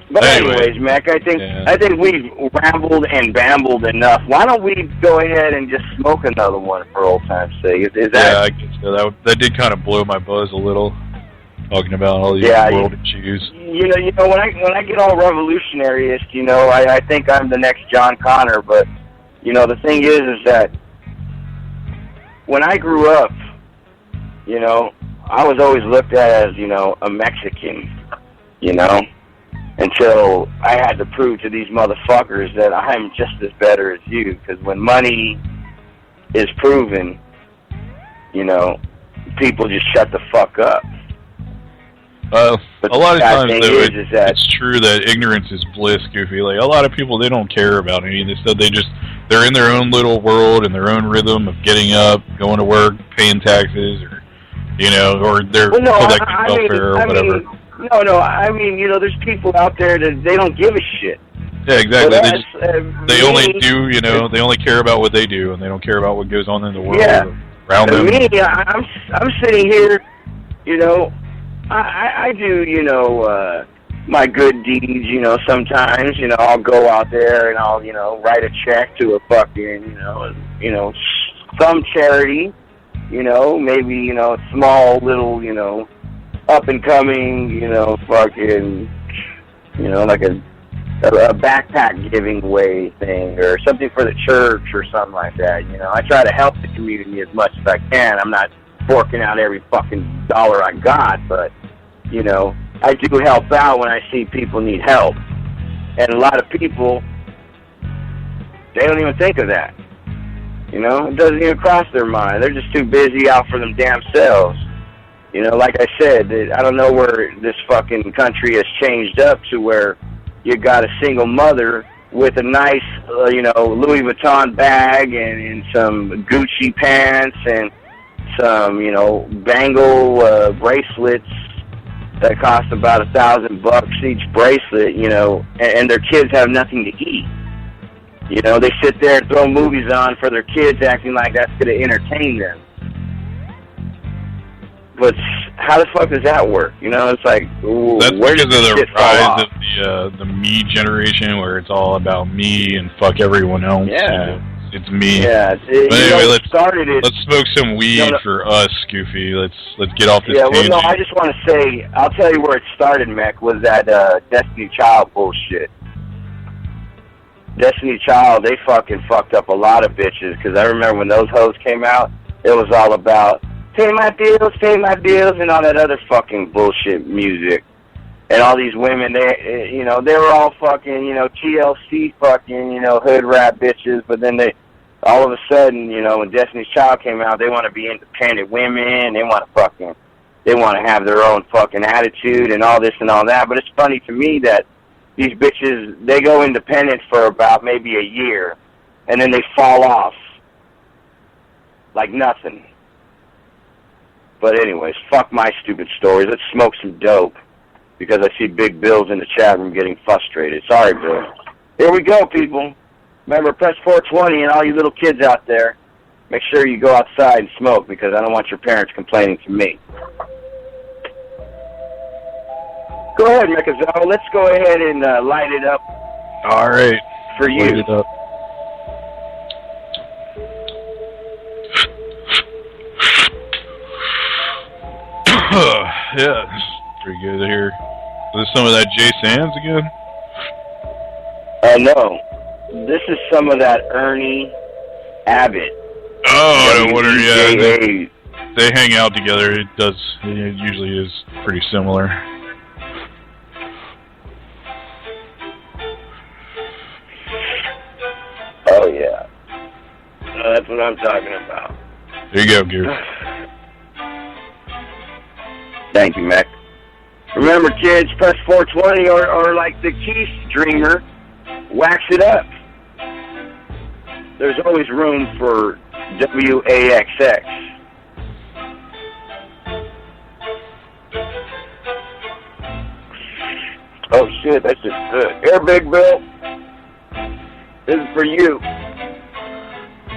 But Anyway, anyways, Mac, I think we've rambled and bambled enough. Why don't we go ahead and just smoke another one for old time's sake? Is that? Yeah, I guess so. That did kind of blow my buzz a little, talking about all these world issues. You know, when I get all revolutionaryist, you know, I think I'm the next John Connor. But you know, the thing is that when I grew up, you know, I was always looked at as, you know, a Mexican, you know. Until I had to prove to these motherfuckers that I'm just as better as you. Because when money is proven, you know, people just shut the fuck up. A lot of times, though, that it's true that ignorance is bliss, Goofy. Like, a lot of people, they don't care about any of this stuff. They're in their own little world, in their own rhythm of getting up, going to work, paying taxes, or, you know, or they're collecting welfare or whatever. No, I mean, you know, there's people out there that they don't give a shit. Yeah, exactly. They only me, do, you know, they only care about what they do, and they don't care about what goes on in the world around For them. me, I'm sitting here, you know, I do, you know, my good deeds, you know, sometimes, you know, I'll go out there and I'll, you know, write a check to a fucking, you know, some charity, you know, maybe, you know, a small little, you know, up and coming, you know, fucking, you know, like a backpack giving away thing or something for the church or something like that. You know, I try to help the community as much as I can. I'm not forking out every fucking dollar I got, but, you know, I do help out when I see people need help. And a lot of people, they don't even think of that. You know, it doesn't even cross their mind. They're just too busy out for them damn selves. You know, like I said, I don't know where this fucking country has changed up to where you got a single mother with a nice, you know, Louis Vuitton bag and some Gucci pants and some, you know, bangle bracelets that cost about $1,000 each bracelet, you know, and their kids have nothing to eat. You know, they sit there and throw movies on for their kids acting like that's going to entertain them. But how the fuck does that work? You know, it's like, that's where because does of shit the fall rise off? of the me generation, where it's all about me and fuck everyone else. Yeah. You know, it's me. Yeah. But anyway, let's smoke some weed No. for us, Goofy. Let's get off this Yeah, well, tangent. no, I just want to say, I'll tell you where it started, Mech, was that Destiny Child bullshit. Destiny Child, they fucking fucked up a lot of bitches, because I remember when those hoes came out, it was all about, pay my bills, and all that other fucking bullshit music. And all these women, they, you know, they were all fucking, you know, TLC fucking, you know, hood rap bitches, but then they, all of a sudden, you know, when Destiny's Child came out, they want to be independent women, they want to have their own fucking attitude and all this and all that. But it's funny to me that these bitches, they go independent for about maybe a year, and then they fall off like nothing. But anyways, fuck my stupid stories. Let's smoke some dope, because I see Big Bill's in the chat room getting frustrated. Sorry, Bill. Here we go, people. Remember, press 420, and all you little kids out there, make sure you go outside and smoke, because I don't want your parents complaining to me. Go ahead, Mikazo. Let's go ahead and light it up. All right. For you. Light it up. Yeah, this is pretty good here. Is this some of that Jay Sands again? No. This is some of that Ernie Abbott. Oh, I wonder, yeah. They hang out together. It usually is pretty similar. Oh, yeah. what I'm talking about. There you go, Gears. Thank you, Mac. Remember, kids, press 420 or like the Keith Dreamer, wax it up. There's always room for WAXX. Oh, shit, that's just good. Here, Big Bill. This is for you.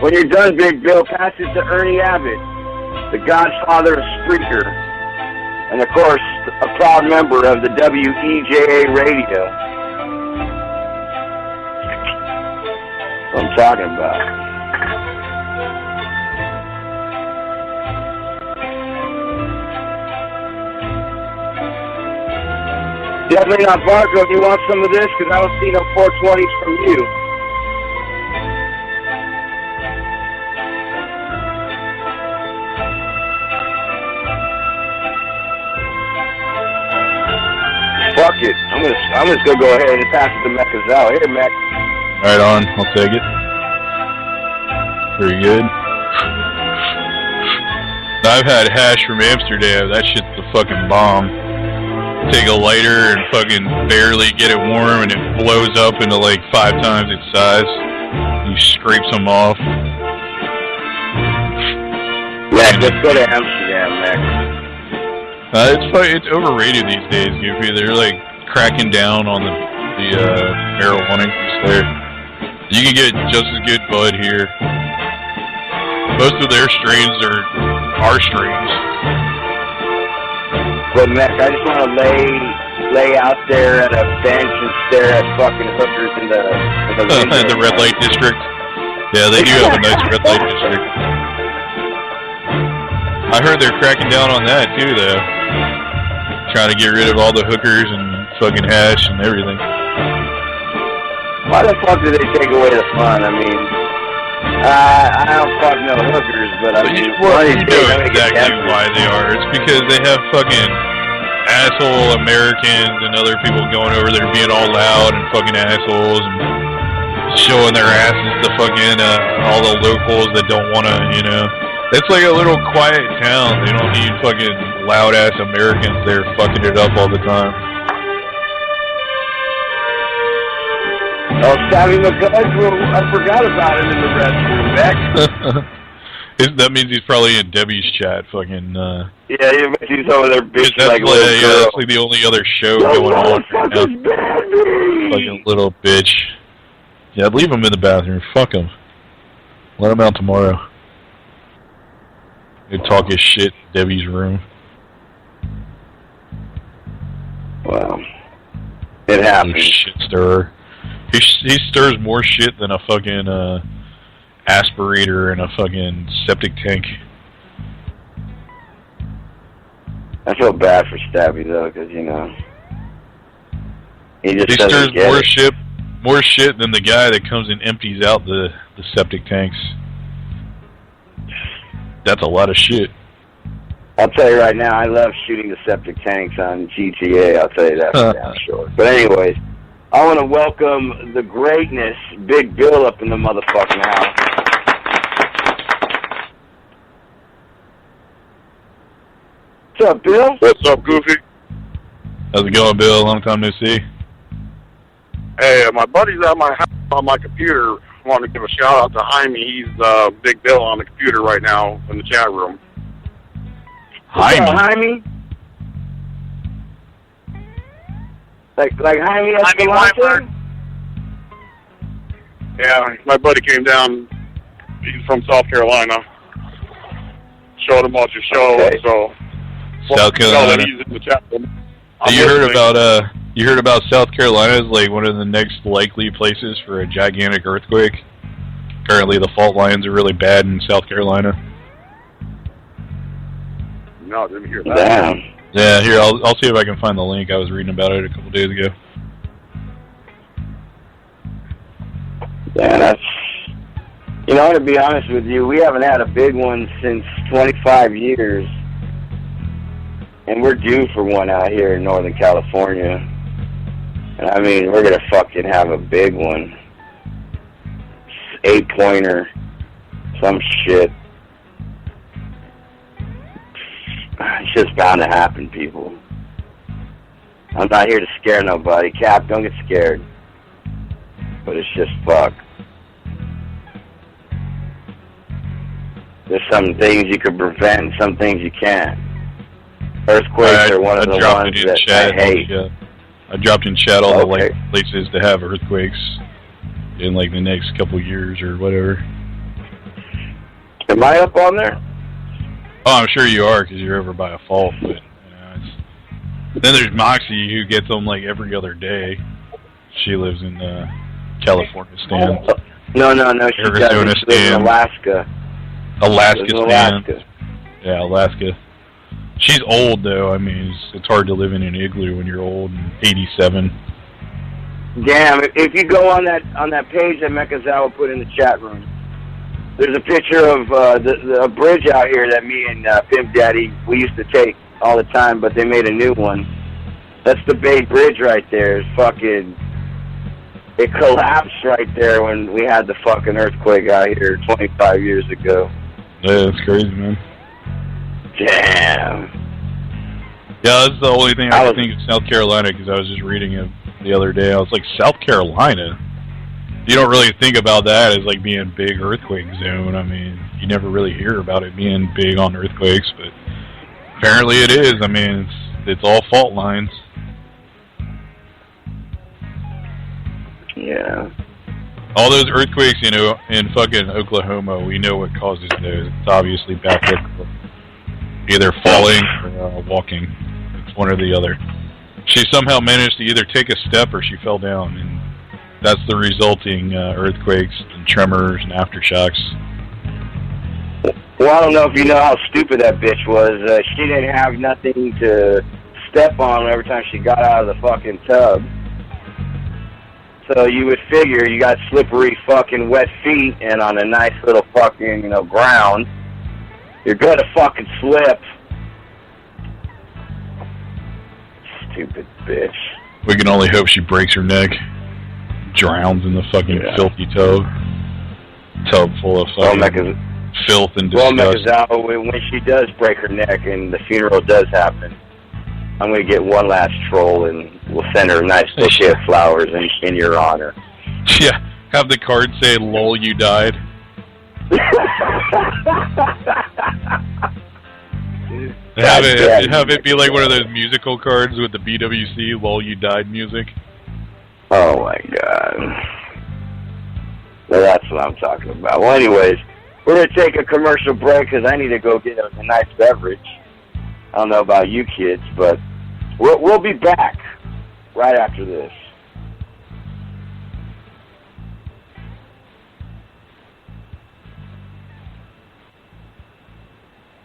When you're done, Big Bill, pass it to Ernie Abbott, the godfather of Spreaker, and, of course, a proud member of the WEJA radio. That's what I'm talking about. Definitely not Barco. Do you want some of this? Because I don't see no 420s from you. Fuck it. I'm just gonna go ahead and pass it to Mekazal. Here, Mek. Right on. I'll take it. Pretty good. I've had hash from Amsterdam. That shit's the fucking bomb. Take a lighter and fucking barely get it warm, and it blows up into like 5 times its size. You scrape some off. Mek, let's go to Amsterdam, Mek. It's overrated these days, Goofy. They're like cracking down on the marijuana use there. You can get just as good bud here. Most of their strains are our strains. But Mek, I just want to lay out there at a bench and stare at fucking hookers in the window. The red light district. Yeah, they do have a nice red light district. I heard they're cracking down on that too, though. Trying to get rid of all the hookers and fucking hash and everything. Why the fuck do they take away the fun? I mean, I don't fuck no hookers, but I mean, you know exactly why they are. It's because they have fucking asshole Americans and other people going over there being all loud and fucking assholes and showing their asses to fucking all the locals that don't want to, you know. It's like a little quiet town. They don't need fucking loud-ass Americans there fucking it up all the time. Oh, Stabby McGuff, I forgot about him in the restroom, Mek. That means he's probably in Debbie's chat, fucking, Yeah, he's over there bitching that's like a little girl. Yeah, that's like the only other show going on right now. Fucking little bitch. Yeah, leave him in the bathroom. Fuck him. Let him out tomorrow. They talk his shit in Debbie's room. Well, it happens. Shit stirrer. He stirs more shit than a fucking aspirator in a fucking septic tank. I feel bad for Stabby though, because you know he stirs more shit than the guy that comes and empties out the septic tanks. That's a lot of shit. I'll tell you right now, I love shooting the septic tanks on GTA. I'll tell you that for damn sure. But anyways, I want to welcome the greatness, Big Bill, up in the motherfucking house. What's up, Bill? What's up, Goofy? How's it going, Bill? Long time no see. Hey, my buddy's at my house on my computer. I want to give a shout out to Jaime. He's Big Bill on the computer right now in the chat room. Jaime? Like Jaime Escalante? Yeah, my buddy came down. He's from South Carolina. Showed him about your show, so South Carolina. He's in the chat room. You heard about South Carolina as like one of the next likely places for a gigantic earthquake? Currently, the fault lines are really bad in South Carolina. No, I didn't hear that. Damn. Yeah, here, I'll see if I can find the link. I was reading about it a couple days ago. Yeah, that's... You know, to be honest with you, we haven't had a big one since 25 years. And we're due for one out here in Northern California. And I mean, we're going to fucking have a big one. 8-pointer, Some shit. It's just bound to happen, people. I'm not here to scare nobody. Cap, don't get scared. But it's just fuck. There's some things you can prevent and some things you can't. Earthquakes are one of the ones that I hate. I dropped in chat all the places to have earthquakes in like the next couple years or whatever. Am I up on there? Oh, I'm sure you are because you're over by a fault. But then there's Moxie who gets them like every other day. She lives in California, Stan. No. She Arizona, lives in Alaska. Alaska, Stan. Yeah, Alaska. She's old though. I mean, it's hard to live in an igloo when you're old and 87. Damn! If you go on that page that Mekazawa put in the chat room, there's a picture of a bridge out here that me and Pimp Daddy we used to take all the time, but they made a new one. That's the Bay Bridge right there. It's fucking. It collapsed right there when we had the fucking earthquake out here 25 years ago. Yeah, that's crazy, man. Damn. Yeah, that's the only thing I could think of South Carolina because I was just reading it the other day. I was like, South Carolina? You don't really think about that as like being a big earthquake zone. I mean, you never really hear about it being big on earthquakes, but apparently it is. I mean, it's all fault lines. Yeah. All those earthquakes, you know, in fucking Oklahoma, we know what causes those. It's obviously backward, either falling or walking. It's one or the other. She somehow managed to either take a step or she fell down, and that's the resulting earthquakes and tremors and aftershocks. Well, I don't know if you know how stupid that bitch was. She didn't have nothing to step on every time she got out of the fucking tub. So you would figure you got slippery fucking wet feet and on a nice little fucking, ground, you're gonna fucking slip. Stupid bitch. We can only hope she breaks her neck, drowns in the fucking filthy tub full of fucking filth and disgust. Well, Mekazawa, when she does break her neck and the funeral does happen, I'm going to get one last troll and we'll send her a nice bouquet of flowers in your honor. Yeah, have the card say, lol, you died. have it be like one of those musical cards with the BWC, lol, you died music. Oh my god. Well, that's what I'm talking about. Well, anyways, we're going to take a commercial break because I need to go get a nice beverage. I don't know about you kids, but we'll be back right after this.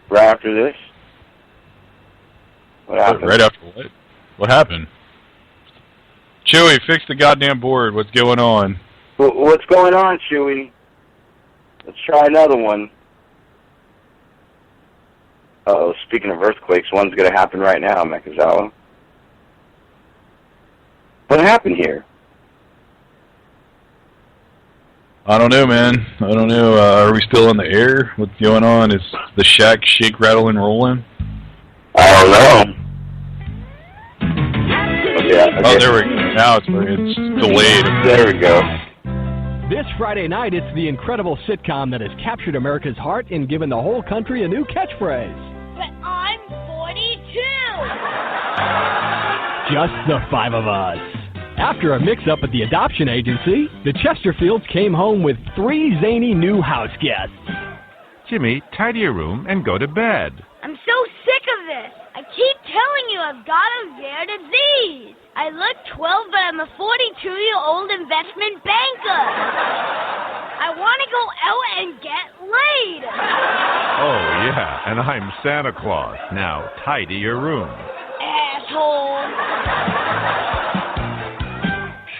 Right after this? What happened? Right after what? What happened? Chewy, fix the goddamn board. What's going on? What's going on, Chewy? Let's try another one. Uh-oh, speaking of earthquakes, one's going to happen right now, Mekazawa. What happened here? I don't know, man. I don't know. Are we still in the air? What's going on? Is the shack shake, rattle, and rolling? I don't know. Yeah, okay. Oh, there we go. Now it's delayed. There we go. This Friday night, it's the incredible sitcom that has captured America's heart and given the whole country a new catchphrase. But I'm 42! Just the five of us. After a mix-up at the adoption agency, the Chesterfields came home with 3 zany new house guests. Jimmy, tidy your room and go to bed. I'm so sick of this. I keep telling you I've got a rare disease. I look 12, but I'm a 42-year-old investment banker. I want to go out and get laid. Oh, yeah, and I'm Santa Claus. Now, tidy your room. Asshole.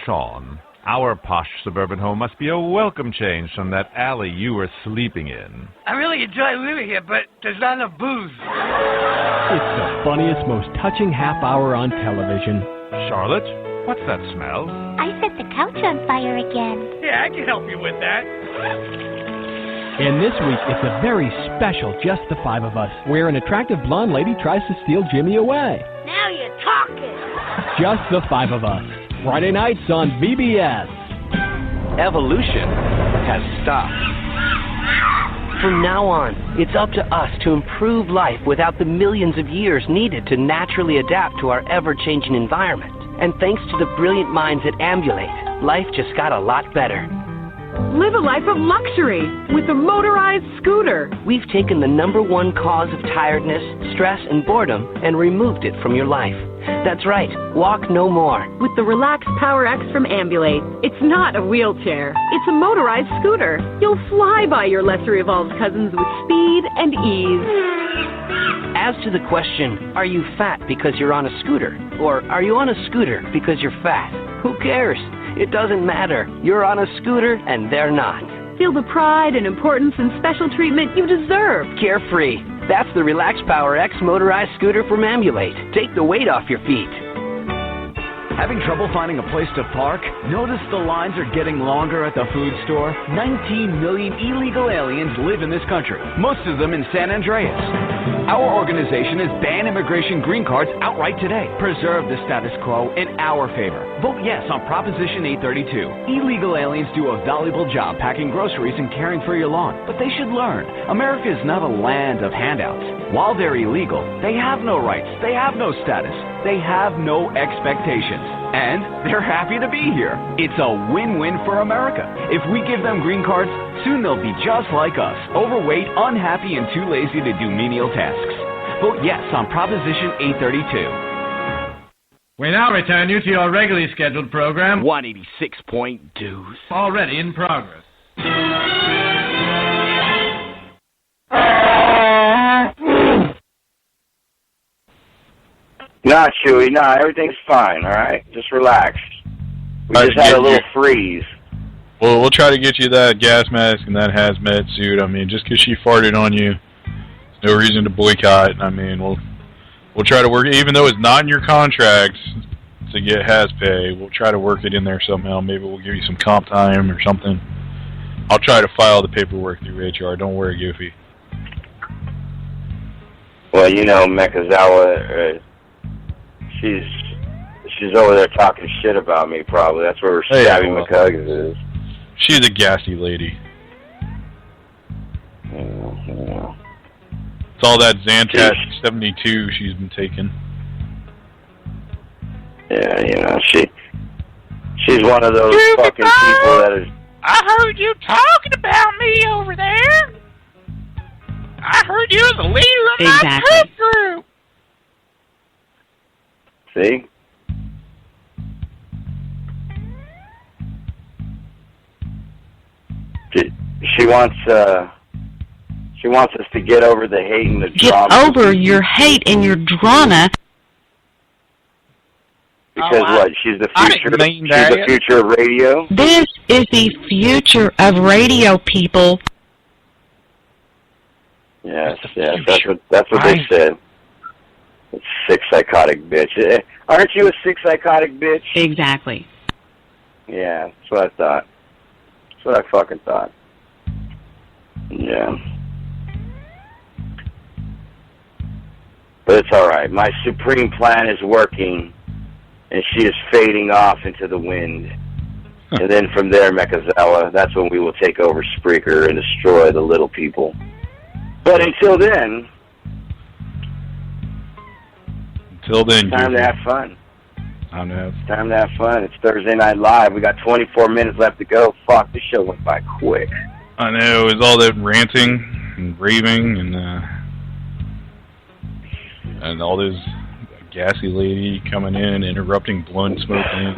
Sean, our posh suburban home must be a welcome change from that alley you were sleeping in. I really enjoy living here, but there's not enough booze. It's the funniest, most touching half hour on television. Charlotte, what's that smell? I set the couch on fire again. Yeah, I can help you with that. And this week, it's a very special Just the Five of Us, where an attractive blonde lady tries to steal Jimmy away. Now you're talking. Just the Five of Us. Friday nights on BBS. Evolution has stopped. From now on, it's up to us to improve life without the millions of years needed to naturally adapt to our ever-changing environment. And thanks to the brilliant minds at Ambulate, life just got a lot better. Live a life of luxury with a motorized scooter. We've taken the #1 cause of tiredness, stress, and boredom and removed it from your life. That's right, walk no more. With the Relax Power X from Ambulate, it's not a wheelchair, it's a motorized scooter. You'll fly by your lesser-evolved cousins with speed and ease. As to the question, are you fat because you're on a scooter? Or are you on a scooter because you're fat? Who cares? It doesn't matter. You're on a scooter and they're not. Feel the pride and importance and special treatment you deserve. Carefree. That's the Relax Power X motorized scooter from Ambulate. Take the weight off your feet. Having trouble finding a place to park? Notice the lines are getting longer at the food store? 19 million illegal aliens live in this country, most of them in San Andreas. Our organization has banned immigration green cards outright today. Preserve the status quo in our favor. Vote yes on Proposition 832. Illegal aliens do a valuable job packing groceries and caring for your lawn, but they should learn America is not a land of handouts. While they're illegal, they have no rights, they have no status, they have no expectations, and they're happy to be here. It's a win-win for America. If we give them green cards, soon they'll be just like us, overweight, unhappy, and too lazy to do menial tasks. Vote yes on Proposition 832. We now return you to your regularly scheduled program, 186.2. Already in progress. Nah, Chewy, nah, everything's fine, all right? Just relax. We just had a little freeze. Well, we'll try to get you that gas mask and that hazmat suit. I mean, just because she farted on you, there's no reason to boycott. I mean, we'll try to work, even though it's not in your contract to get haz pay, we'll try to work it in there somehow. Maybe we'll give you some comp time or something. I'll try to file the paperwork through HR. Don't worry, Goofy. Well, you know, Mekazawa, she's over there talking shit about me, probably. That's where Stabby McHuggins is. She's a gassy lady. Yeah. It's all that Zantac 72 she's been taking. Yeah, you know, she's one of those fucking people that is... I heard you talking about me over there. I heard you was the leader of my cook group. See? She wants us to get over the hate and the drama. Get over your hate and your drama. Because what? She's the future. She's the future of radio. This is the future of radio, people. Yes, that's what they said. Sick psychotic bitch. Aren't you a sick psychotic bitch? Exactly. Yeah, that's what I thought. That's what I fucking thought. Yeah. But it's alright. My supreme plan is working, and she is fading off into the wind. And then from there, Mekazawa, that's when we will take over Spreaker and destroy the little people. But until then... It's time to have fun. Time to have fun. It's Thursday Night Live. We got 24 minutes left to go. Fuck, this show went by quick. I know. It was all that ranting and raving and all this gassy lady coming in, interrupting blunt smoking.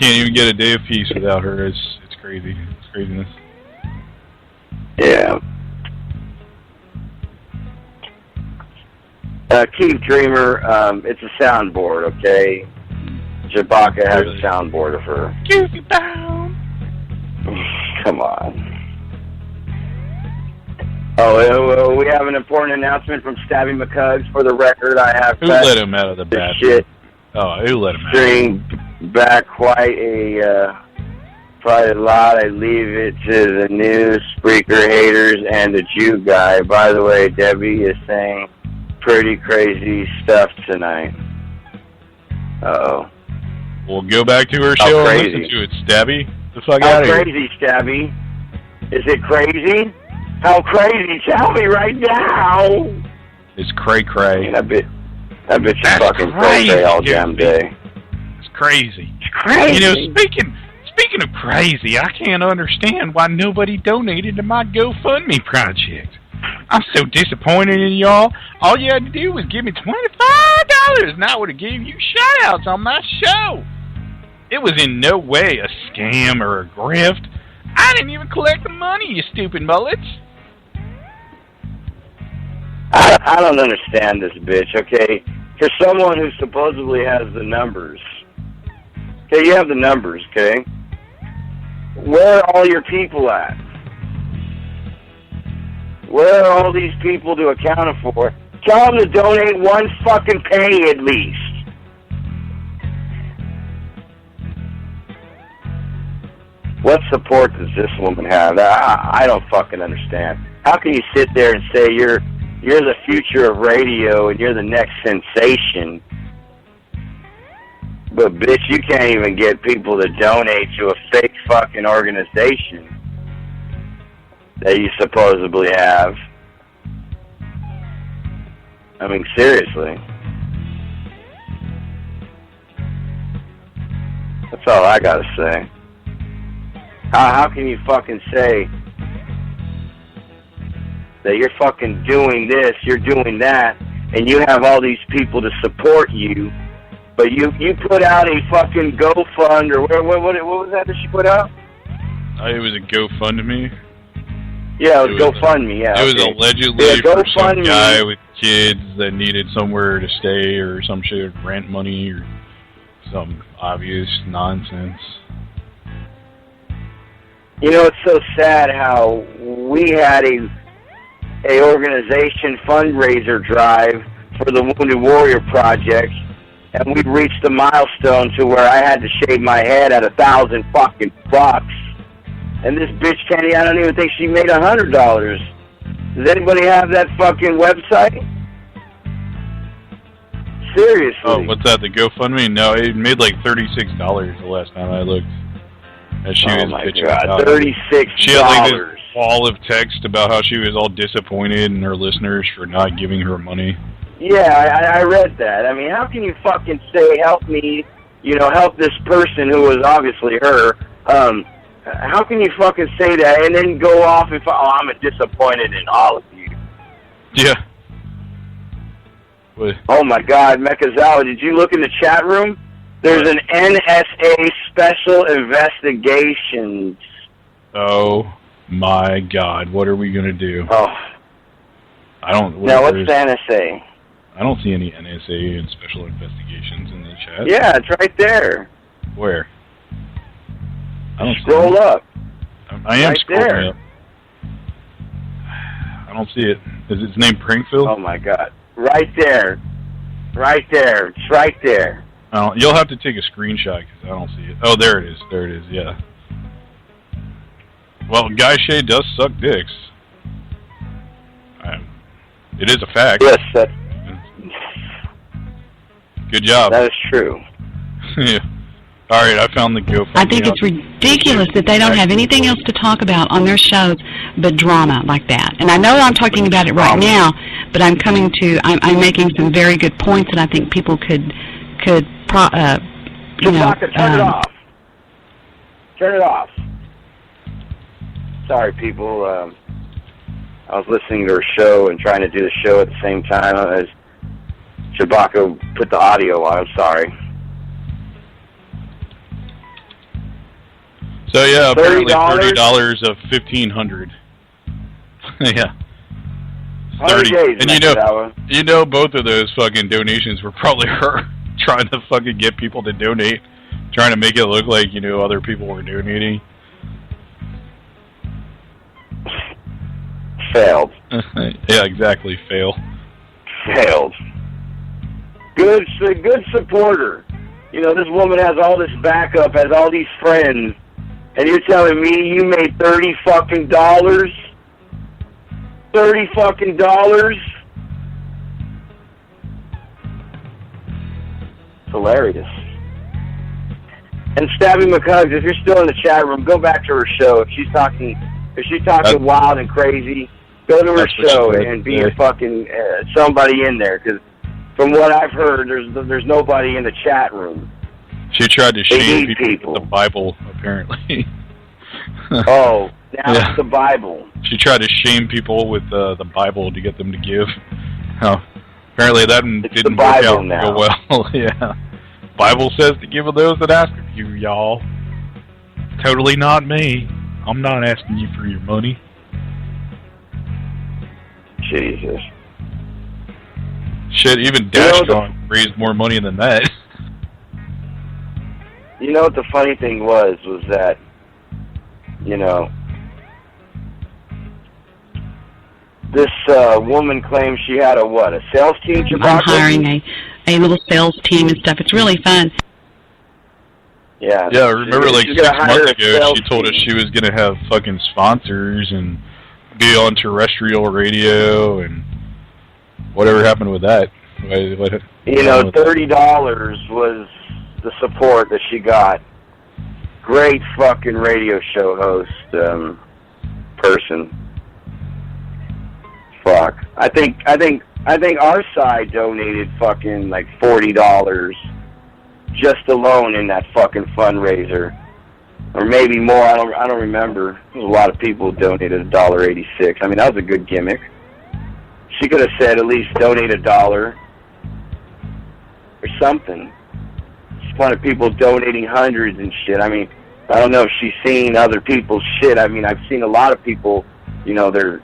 Can't even get a day of peace without her. It's crazy. It's craziness. Yeah. Keith Dreamer, it's a soundboard, okay? Jabaka has a soundboard of her. Goofy Bound. Come on. Oh, we have an important announcement from Stabby McHugs. For the record, I have... Who let him out of the bathroom? Shit. Oh, who let him out? Bring back quite a Probably a lot. I leave it to the new Spreaker haters and the Jew guy. By the way, Debbie is saying pretty crazy stuff tonight. Uh-oh. We'll go back to her show and listen to it, Stabby. The fuck out of here. How crazy, Stabby? Is it crazy? How crazy? Tell me right now. It's cray-cray. That bitch is fucking cray-cray all damn day. It's crazy. It's crazy. You know, speaking of crazy, I can't understand why nobody donated to my GoFundMe project. I'm so disappointed in y'all. All you had to do was give me $25, and I would have gave you shout-outs on my show. It was in no way a scam or a grift. I didn't even collect the money, you stupid mullets. I don't understand this bitch, okay? For someone who supposedly has the numbers. Okay, you have the numbers, okay? Where are all your people at? Where are all these people to account for? Tell them to donate one fucking penny at least. What support does this woman have? I don't fucking understand. How can you sit there and say you're the future of radio and you're the next sensation, but bitch, you can't even get people to donate to a fake fucking organization that you supposedly have? I mean, seriously. That's all I gotta say. How can you fucking say that you're fucking doing this, you're doing that, and you have all these people to support you, but you put out a fucking GoFund, or what was that she put out? It was a GoFundMe. Yeah, it was GoFundMe, yeah. It was allegedly for some guy with kids that needed somewhere to stay or some shit, rent money or some obvious nonsense. You know, it's so sad how we had a organization fundraiser drive for the Wounded Warrior Project, and we reached a milestone to where I had to shave my head at $1,000 fucking bucks. And this bitch Kenny, I don't even think she made $100. Does anybody have that fucking website? Seriously. Oh, what's that? The GoFundMe? No, it made like $36 the last time I looked. And she was bitching about $36. She had like this wall of text about how she was all disappointed in her listeners for not giving her money. Yeah, I read that. I mean, how can you fucking say, help me, help this person who was obviously her? How can you fucking say that and then go off and, I'm disappointed in all of you? Yeah. What? Oh my God, Mekazawa, did you look in the chat room? There's an NSA special investigations. Oh my God, what are we gonna do? Oh. I don't. Now, what's the NSA? I don't see any NSA and special investigations in the chat. Yeah, it's right there. Where? I don't Scroll up. I am right scrolling there. up. I don't see it. Is its name Prankville? Oh my God! Right there, right there. It's right there. You'll have to take a screenshot because I don't see it. Oh, there it is. There it is. Yeah. Well, Guy Shea does suck dicks. It is a fact. Yes, good job. That is true. Yeah. All right, I found the GoFundMe. I think it's ridiculous that they don't have anything else to talk about on their shows but drama like that. And I know I'm talking about it right now, but I'm making some very good points that I think people could turn it off. Turn it off. Sorry, people. I was listening to her show and trying to do the show at the same time as Chewbacca put the audio on. I'm sorry. So yeah, apparently $30 of $1,500. Yeah. 30. And you know both of those fucking donations were probably her trying to fucking get people to donate, trying to make it look like, other people were donating. Failed. Yeah, exactly. Failed. Good supporter. This woman has all this backup, has all these friends, And you're telling me you made $30 fucking dollars? $30 fucking dollars? Hilarious. And Stabby McHugs, if you're still in the chat room, go back to her show. If she's talking wild and crazy, go to her show and be a fucking somebody in there. Because from what I've heard, there's nobody in the chat room. She tried to shame people with the Bible, apparently. Oh, now it's the Bible. She tried to shame people with the Bible to get them to give. Apparently that didn't work out real well. Yeah. Bible says to give to those that ask of you, y'all. Totally not me. I'm not asking you for your money. Jesus. Shit, even Dashcon raised more money than that. You know what the funny thing was that, you know, this woman claims she had a sales team? I'm hiring a little sales team and stuff. It's really fun. Yeah. Yeah, I remember like 6 months ago she told us she was going to have fucking sponsors and be on terrestrial radio and whatever happened with that. You know, $30 was the support that she got. Great fucking radio show host person. Fuck. I think our side donated fucking like $40 just alone in that fucking fundraiser, or maybe more. I don't remember. There was a lot of people who donated $1.86. I mean, that was a good gimmick. She could have said at least donate $1 or something. Just wanted people donating hundreds and shit. I mean, I don't know if she's seen other people's shit. I mean, I've seen a lot of people. You know, their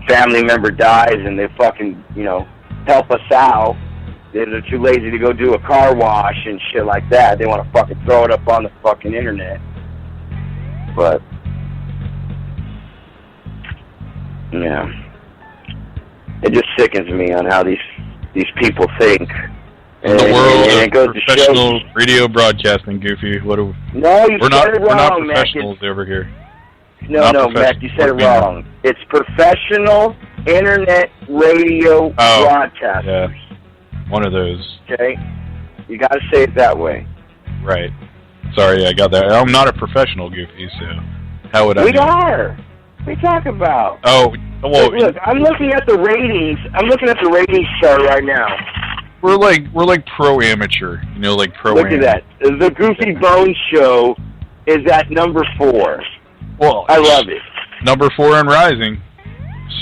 family member dies and they fucking, you know, help us out. They're too lazy to go do a car wash and shit like that. They want to fucking throw it up on the fucking internet. But, yeah. It just sickens me on how these people think. In the world of professional radio broadcasting, Goofy. We're not professionals over here. No, Mac, you said it wrong. It's professional internet radio broadcasters. Yeah, one of those. Okay? You got to say it that way. Right. Sorry, I got that. I'm not a professional, Goofy, so how would I We are. What are you talking about? Oh, well... Look, I'm looking at the ratings. I'm looking at the ratings chart right now. We're like pro-amateur, you know, like pro-amateur. Look at that. The Goofy Bones Show is at number 4. Well, I love it. Number 4 and rising.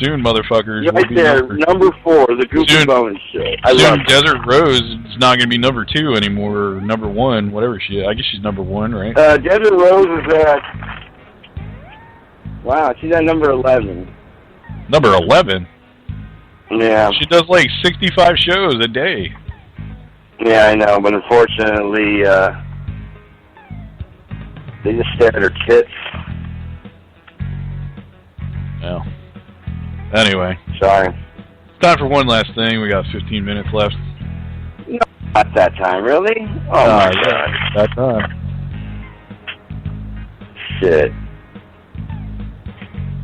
Soon, motherfuckers. Right there, number 4, the Goofy Bones Show. I love it. Desert Rose is not going to be number 2 anymore, or number 1, whatever she is. I guess she's number 1, right? Desert Rose is at... Wow, she's at number 11. Number 11? Yeah. She does like 65 shows a day. Yeah, I know, but unfortunately, they just stare at her tits. Well, anyway. Sorry. It's time for one last thing. We got 15 minutes left. No, not that time, really? Oh, my God. That time. Shit.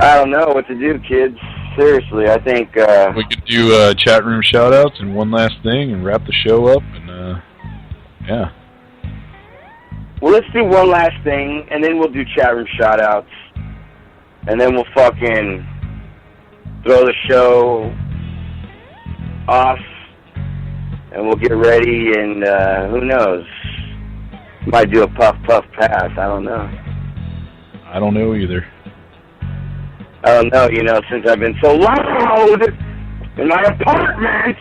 I don't know what to do, kids. Seriously, I think... we could do chat room shout-outs and one last thing and wrap the show up, and, yeah. Well, let's do one last thing, and then we'll do chat room shout-outs. And then we'll fucking throw the show off, and we'll get ready, and who knows? Might do a puff pass. I don't know. I don't know either. I don't know, you know, since I've been so loud in my apartment.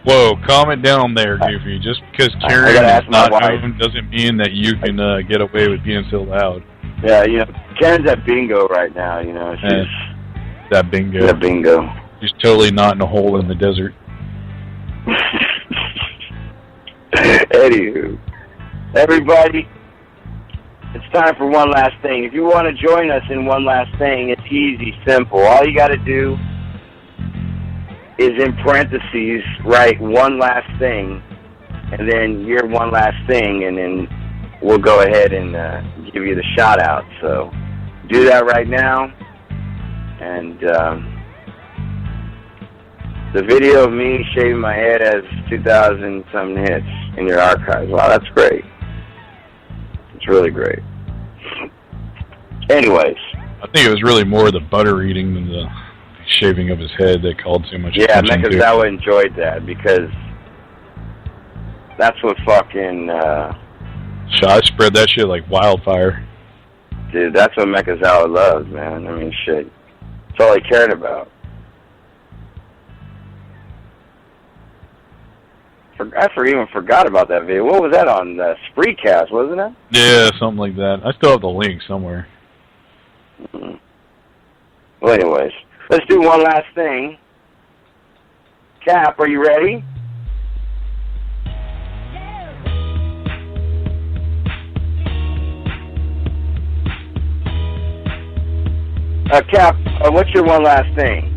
Whoa, calm it down there, Goofy. Just because Karen is not home doesn't mean that you can get away with being so loud. Yeah, you know, Karen's at bingo right now, you know. She's that bingo. That bingo. She's totally not in a hole in the desert. Anywho, everybody, it's time for one last thing. If you want to join us in one last thing, it's easy, simple. All you got to do is in parentheses write one last thing, and then your one last thing, and then we'll go ahead and give you the shout out. So do that right now. And the video of me shaving my head has 2,000-something hits in your archives. Wow, that's great. It's really great. Anyways. I think it was really more the butter eating than the shaving of his head that called too much attention. Yeah, Mekazawa enjoyed that because that's what fucking... I spread that shit like wildfire. Dude, that's what Mekazawa loves, man. I mean, shit. That's all he cared about. I even forgot about that video. What was that on? Spreaker, wasn't it? Yeah, something like that. I still have the link somewhere. Mm-hmm. Well, anyways, let's do one last thing. Cap, are you ready? Cap, what's your one last thing?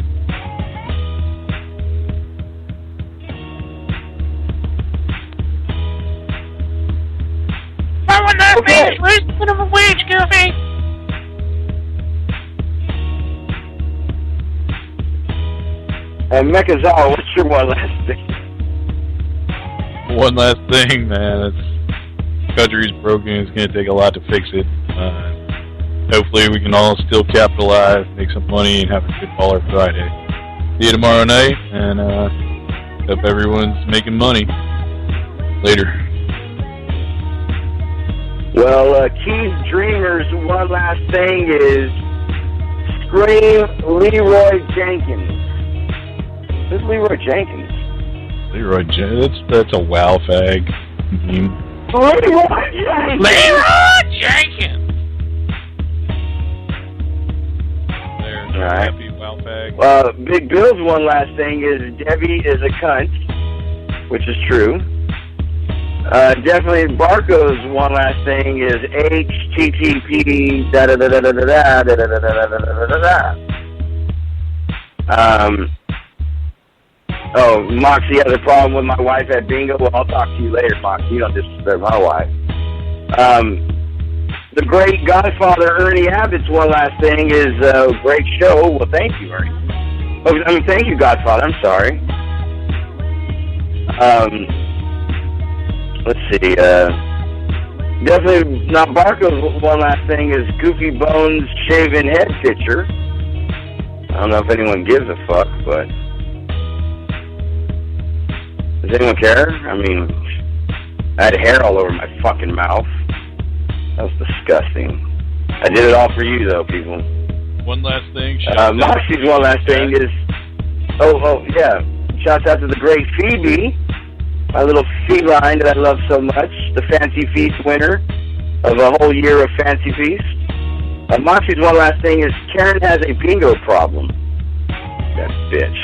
My one last thing is raise the minimum wage, Goofy. And Mekazawa, what's your one last thing? One last thing, man. The country's broken. It's going to take a lot to fix it. Hopefully we can all still capitalize, make some money, and have a good Baller Friday. See you tomorrow night, and hope everyone's making money. Later. Well, Keith Dreamer's one last thing is scream Leroy Jenkins. Who's Leroy Jenkins? Leroy Jenkins? That's a wow fag. Leroy Jenkins! Leroy Jenkins! There's all right. Happy wow fag. Big Bill's one last thing is Debbie is a cunt, which is true. Definitely Barco's one last thing is HTTP da da da da da da da da da da da da. Oh, Moxie has a problem with my wife at bingo. Well, I'll talk to you later, Moxie. You don't disrespect my wife. The great Godfather Ernie Abbott's one last thing is great show. Well, thank you, Ernie. Oh, I mean, thank you, Godfather. I'm sorry. Let's see. Definitely not Barco's one last thing is Goofy Bones shaven head picture. I don't know if anyone gives a fuck, but does anyone care? I mean, I had hair all over my fucking mouth. That was disgusting. I did it all for you, though, people. One last thing. Moxie's one last thing is... Oh, yeah. Shouts out to the great Phoebe, my little feline that I love so much, the Fancy Feast winner of a whole year of Fancy Feast. Moxie's one last thing is Karen has a bingo problem. That bitch.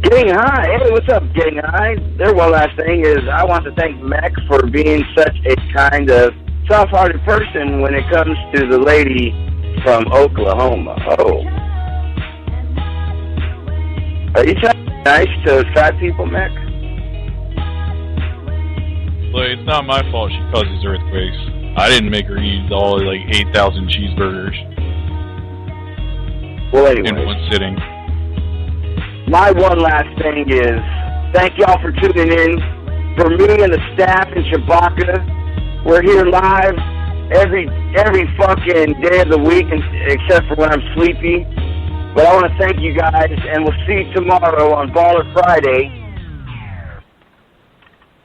Getting High. Hey, what's up, Getting High? Their one last thing is I want to thank Mech for being such a kind of soft-hearted person when it comes to the lady from Oklahoma. Oh. Are you trying to be nice to fat people, Mech? Look, it's not my fault she causes earthquakes. I didn't make her eat all like 8,000 cheeseburgers. Well, anyway. In one sitting. My one last thing is thank y'all for tuning in. For me and the staff in Chewbacca, we're here live every fucking day of the week, except for when I'm sleepy. But I want to thank you guys, and we'll see you tomorrow on Baller Friday.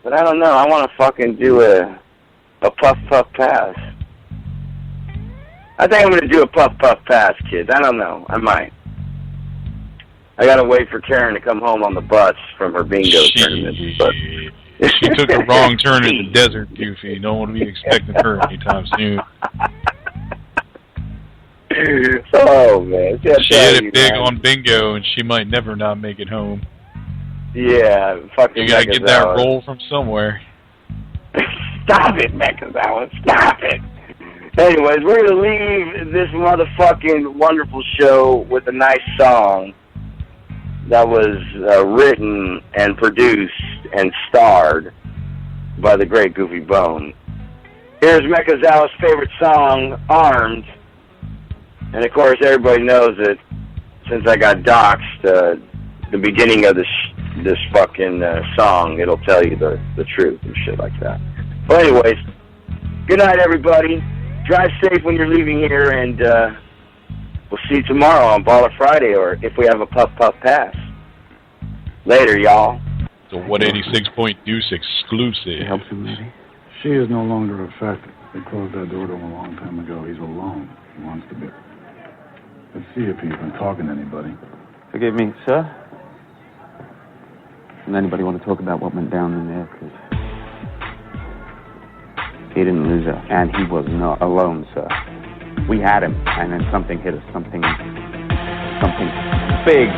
But I don't know. I want to fucking do a puff pass. I think I'm going to do a puff pass, kids. I don't know. I might. I got to wait for Karen to come home on the bus from her bingo tournament. But she took a wrong turn in the desert, Goofy. No one will be expecting her anytime soon. Oh, man. She hit it big on bingo, and she might never not make it home. Yeah, fucking you gotta get that roll from somewhere. Stop it, Mekazawa. Stop it. Anyways, we're gonna leave this motherfucking wonderful show with a nice song that was written and produced and starred by the great Goofy Bone. Here's Mekazawa's favorite song, Armed. And of course, everybody knows that since I got doxxed, the beginning of this fucking song, it'll tell you the truth and shit like that. But anyways, good night, everybody. Drive safe when you're leaving here, and we'll see you tomorrow on Baller Friday, or if we have a Puff Puff Pass. Later, y'all. The 186 Deuce exclusive. Helps him, maybe. She is no longer a factor. They closed that door to him a long time ago. He's alone. He wants to be. Let's see if he's been talking to anybody. Forgive me, sir. Doesn't anybody want to talk about what went down in there? Because he didn't lose her, and he was not alone, sir. We had him, and then something hit us. Something big.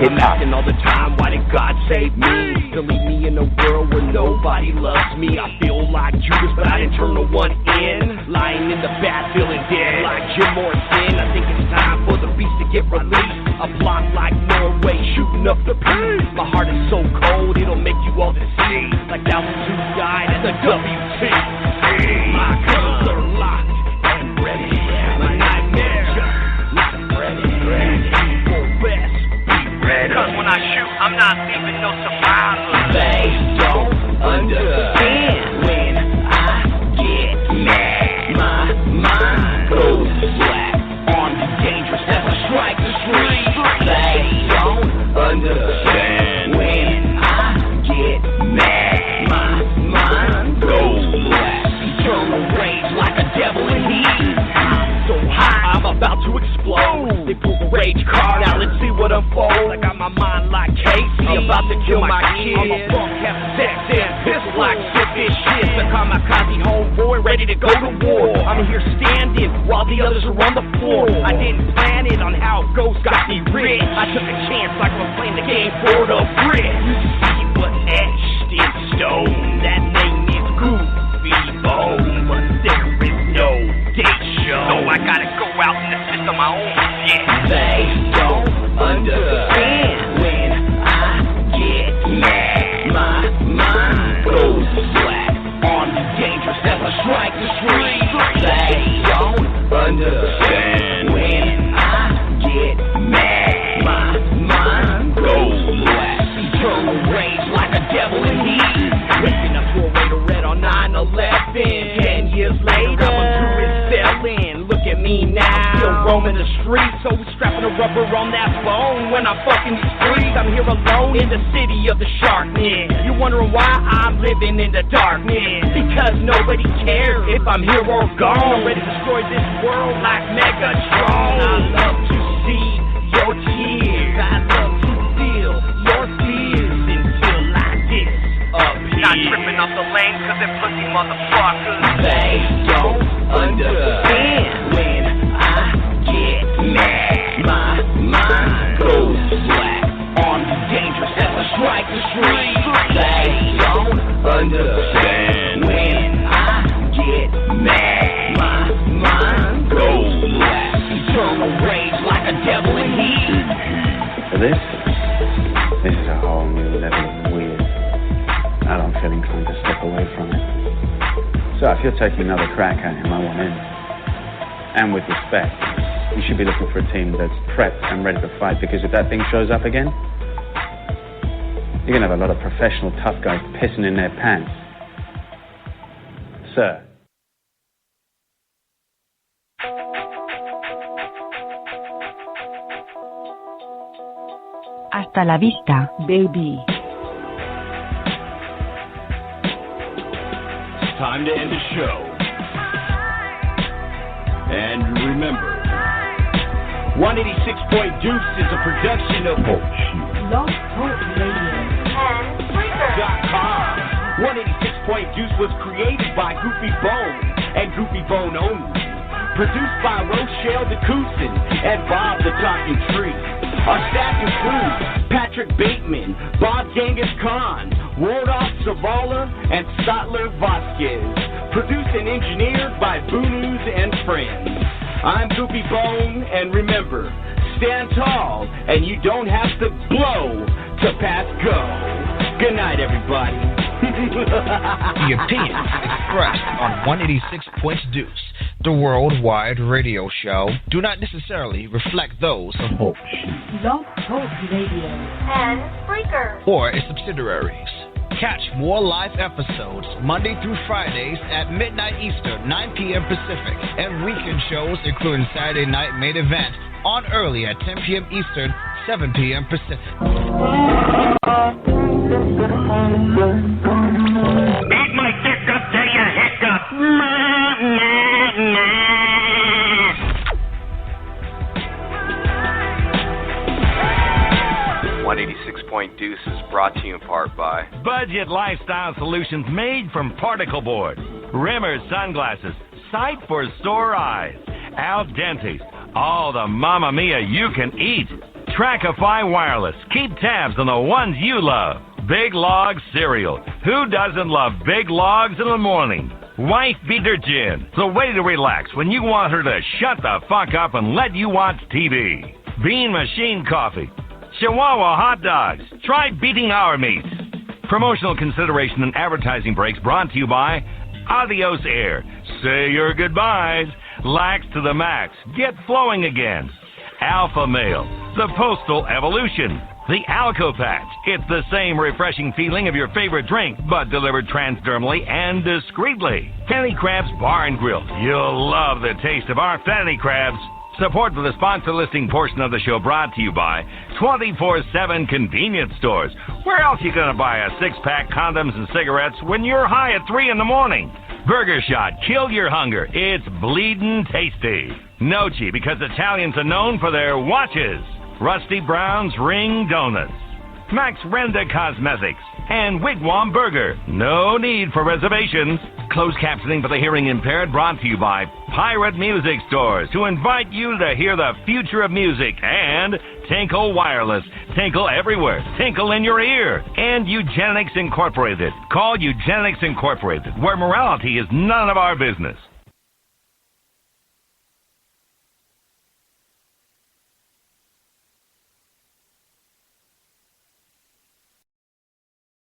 I'm asking all the time, why did God save me? To leave me in a world where nobody loves me. I feel like Judas, but I didn't turn no one in. Lying in the bath, feeling dead like Jim Morrison. I think it's time for the beast to get released. A block like Norway, shooting up the peace. My heart is so cold, it'll make you all deceived. Like thousands who died at the WT. My guns are locked and ready. My nightmare just not ready. For best. Cause when I shoot, I'm not leaving no survivors. They don't understand when I get mad. My mind goes black. Armed and dangerous as I strike the street. They don't understand when I get mad. My mind goes black. Eternal rage like a devil in heat. I'm so high, I'm about to explode. They pull the rage card out, let's see what unfolds. I got my mind like Casey, about to kill my kid. I'm a punk, have sex and piss like shit. This shit, the kamikaze homeboy, ready to go to war. I'm here standing while the others are on the floor. I didn't plan it on how ghosts got me rich. I took a chance like I'm playing the game for the bridge. You see what's etched in stone. That name is Goofy Bone, but there is no date show. So I gotta go out and assist on my own shit. They don't understand when I get mad. My mind goes black. Armed and dangerous as I strike the street. They don't understand when I get mad. My mind goes black. Eternal rage like a devil in heat. Waking up to a Raider red on 9/11. 10 years later, I'm a tourist selling. Look at me now, still roaming the streets. So strapping a rubber on that phone. When I'm fucking these streets, I'm here alone in the city of the sharkness. You're wondering why I'm living in the darkness? Because nobody cares if I'm here or gone. I'm ready to destroy this world like Megatron. I love to see your tears. I love to feel your fears until I disappear. Not tripping off the lane cause they're pussy motherfuckers. They don't understand when I get mad. My mind goes black. Armed and dangerous as I strike the street. They don't understand when I get mad. My mind goes black. Eternal rage like a devil in heat. For this is a whole new level of weird. I don't feel inclined to step away from it. So if you're taking another crack at him, I want in. And with respect, you should be looking for a team that's prepped and ready to fight, because if that thing shows up again, you're going to have a lot of professional tough guys pissing in their pants. Sir. Hasta la vista, baby. It's time to end the show. And remember, 186 Deuce is a production of Love Talk Radio and Spreaker.com. 186 Deuce was created by Goofy Bone and Goofy Bone only. Produced by Rochelle DeCousin and Bob the Talking Tree. Our staff includes Patrick Bateman, Bob Genghis Khan, Wardolph Zavala, and Stotler Vasquez. Produced and engineered by Boonus and Friends. I'm Goofy Bone, and remember, stand tall, and you don't have to blow to pass go. Good night, everybody. The opinions expressed on 186 Points Deuce, the worldwide radio show, do not necessarily reflect those of Blog Talk Radio and Spreaker or its subsidiaries. Catch more live episodes Monday through Fridays at midnight Eastern, 9 p.m. Pacific, and weekend shows including Saturday Night Main Event on early at 10 p.m. Eastern, 7 p.m. Pacific. Eat my hiccup till you hiccup. 186 Point Deuce is brought to you in part by Budget Lifestyle Solutions made from particle board, Rimmer Sunglasses, Sight for Sore Eyes, Al Dente's, all the Mamma Mia you can eat, Trackify Wireless, keep tabs on the ones you love, Big Log Cereal, who doesn't love Big Logs in the morning? Wife Beater Gin, the way to relax when you want her to shut the fuck up and let you watch TV. Bean Machine Coffee, Chihuahua Hot Dogs, try beating our meats. Promotional consideration and advertising breaks brought to you by Adios Air, say your goodbyes, Lax to the Max, get flowing again. Alpha Male, the Postal Evolution, the Alco Patch, it's the same refreshing feeling of your favorite drink, but delivered transdermally and discreetly. Fanny Crabs Bar and Grill, you'll love the taste of our Fanny Crabs. Support for the sponsor listing portion of the show brought to you by 24/7 Convenience Stores. Where else you gonna buy a 6-pack condoms and cigarettes when you're high at 3 in the morning? Burger Shot, kill your hunger. It's bleedin' tasty. Noci, because Italians are known for their watches. Rusty Brown's Ring Donuts. Max Renda Cosmetics. And Wigwam Burger. No need for reservations. Closed captioning for the hearing impaired brought to you by Pirate Music Stores, who invite you to hear the future of music, and Tinkle Wireless. Tinkle everywhere. Tinkle in your ear. And Eugenics Incorporated. Call Eugenics Incorporated, where morality is none of our business.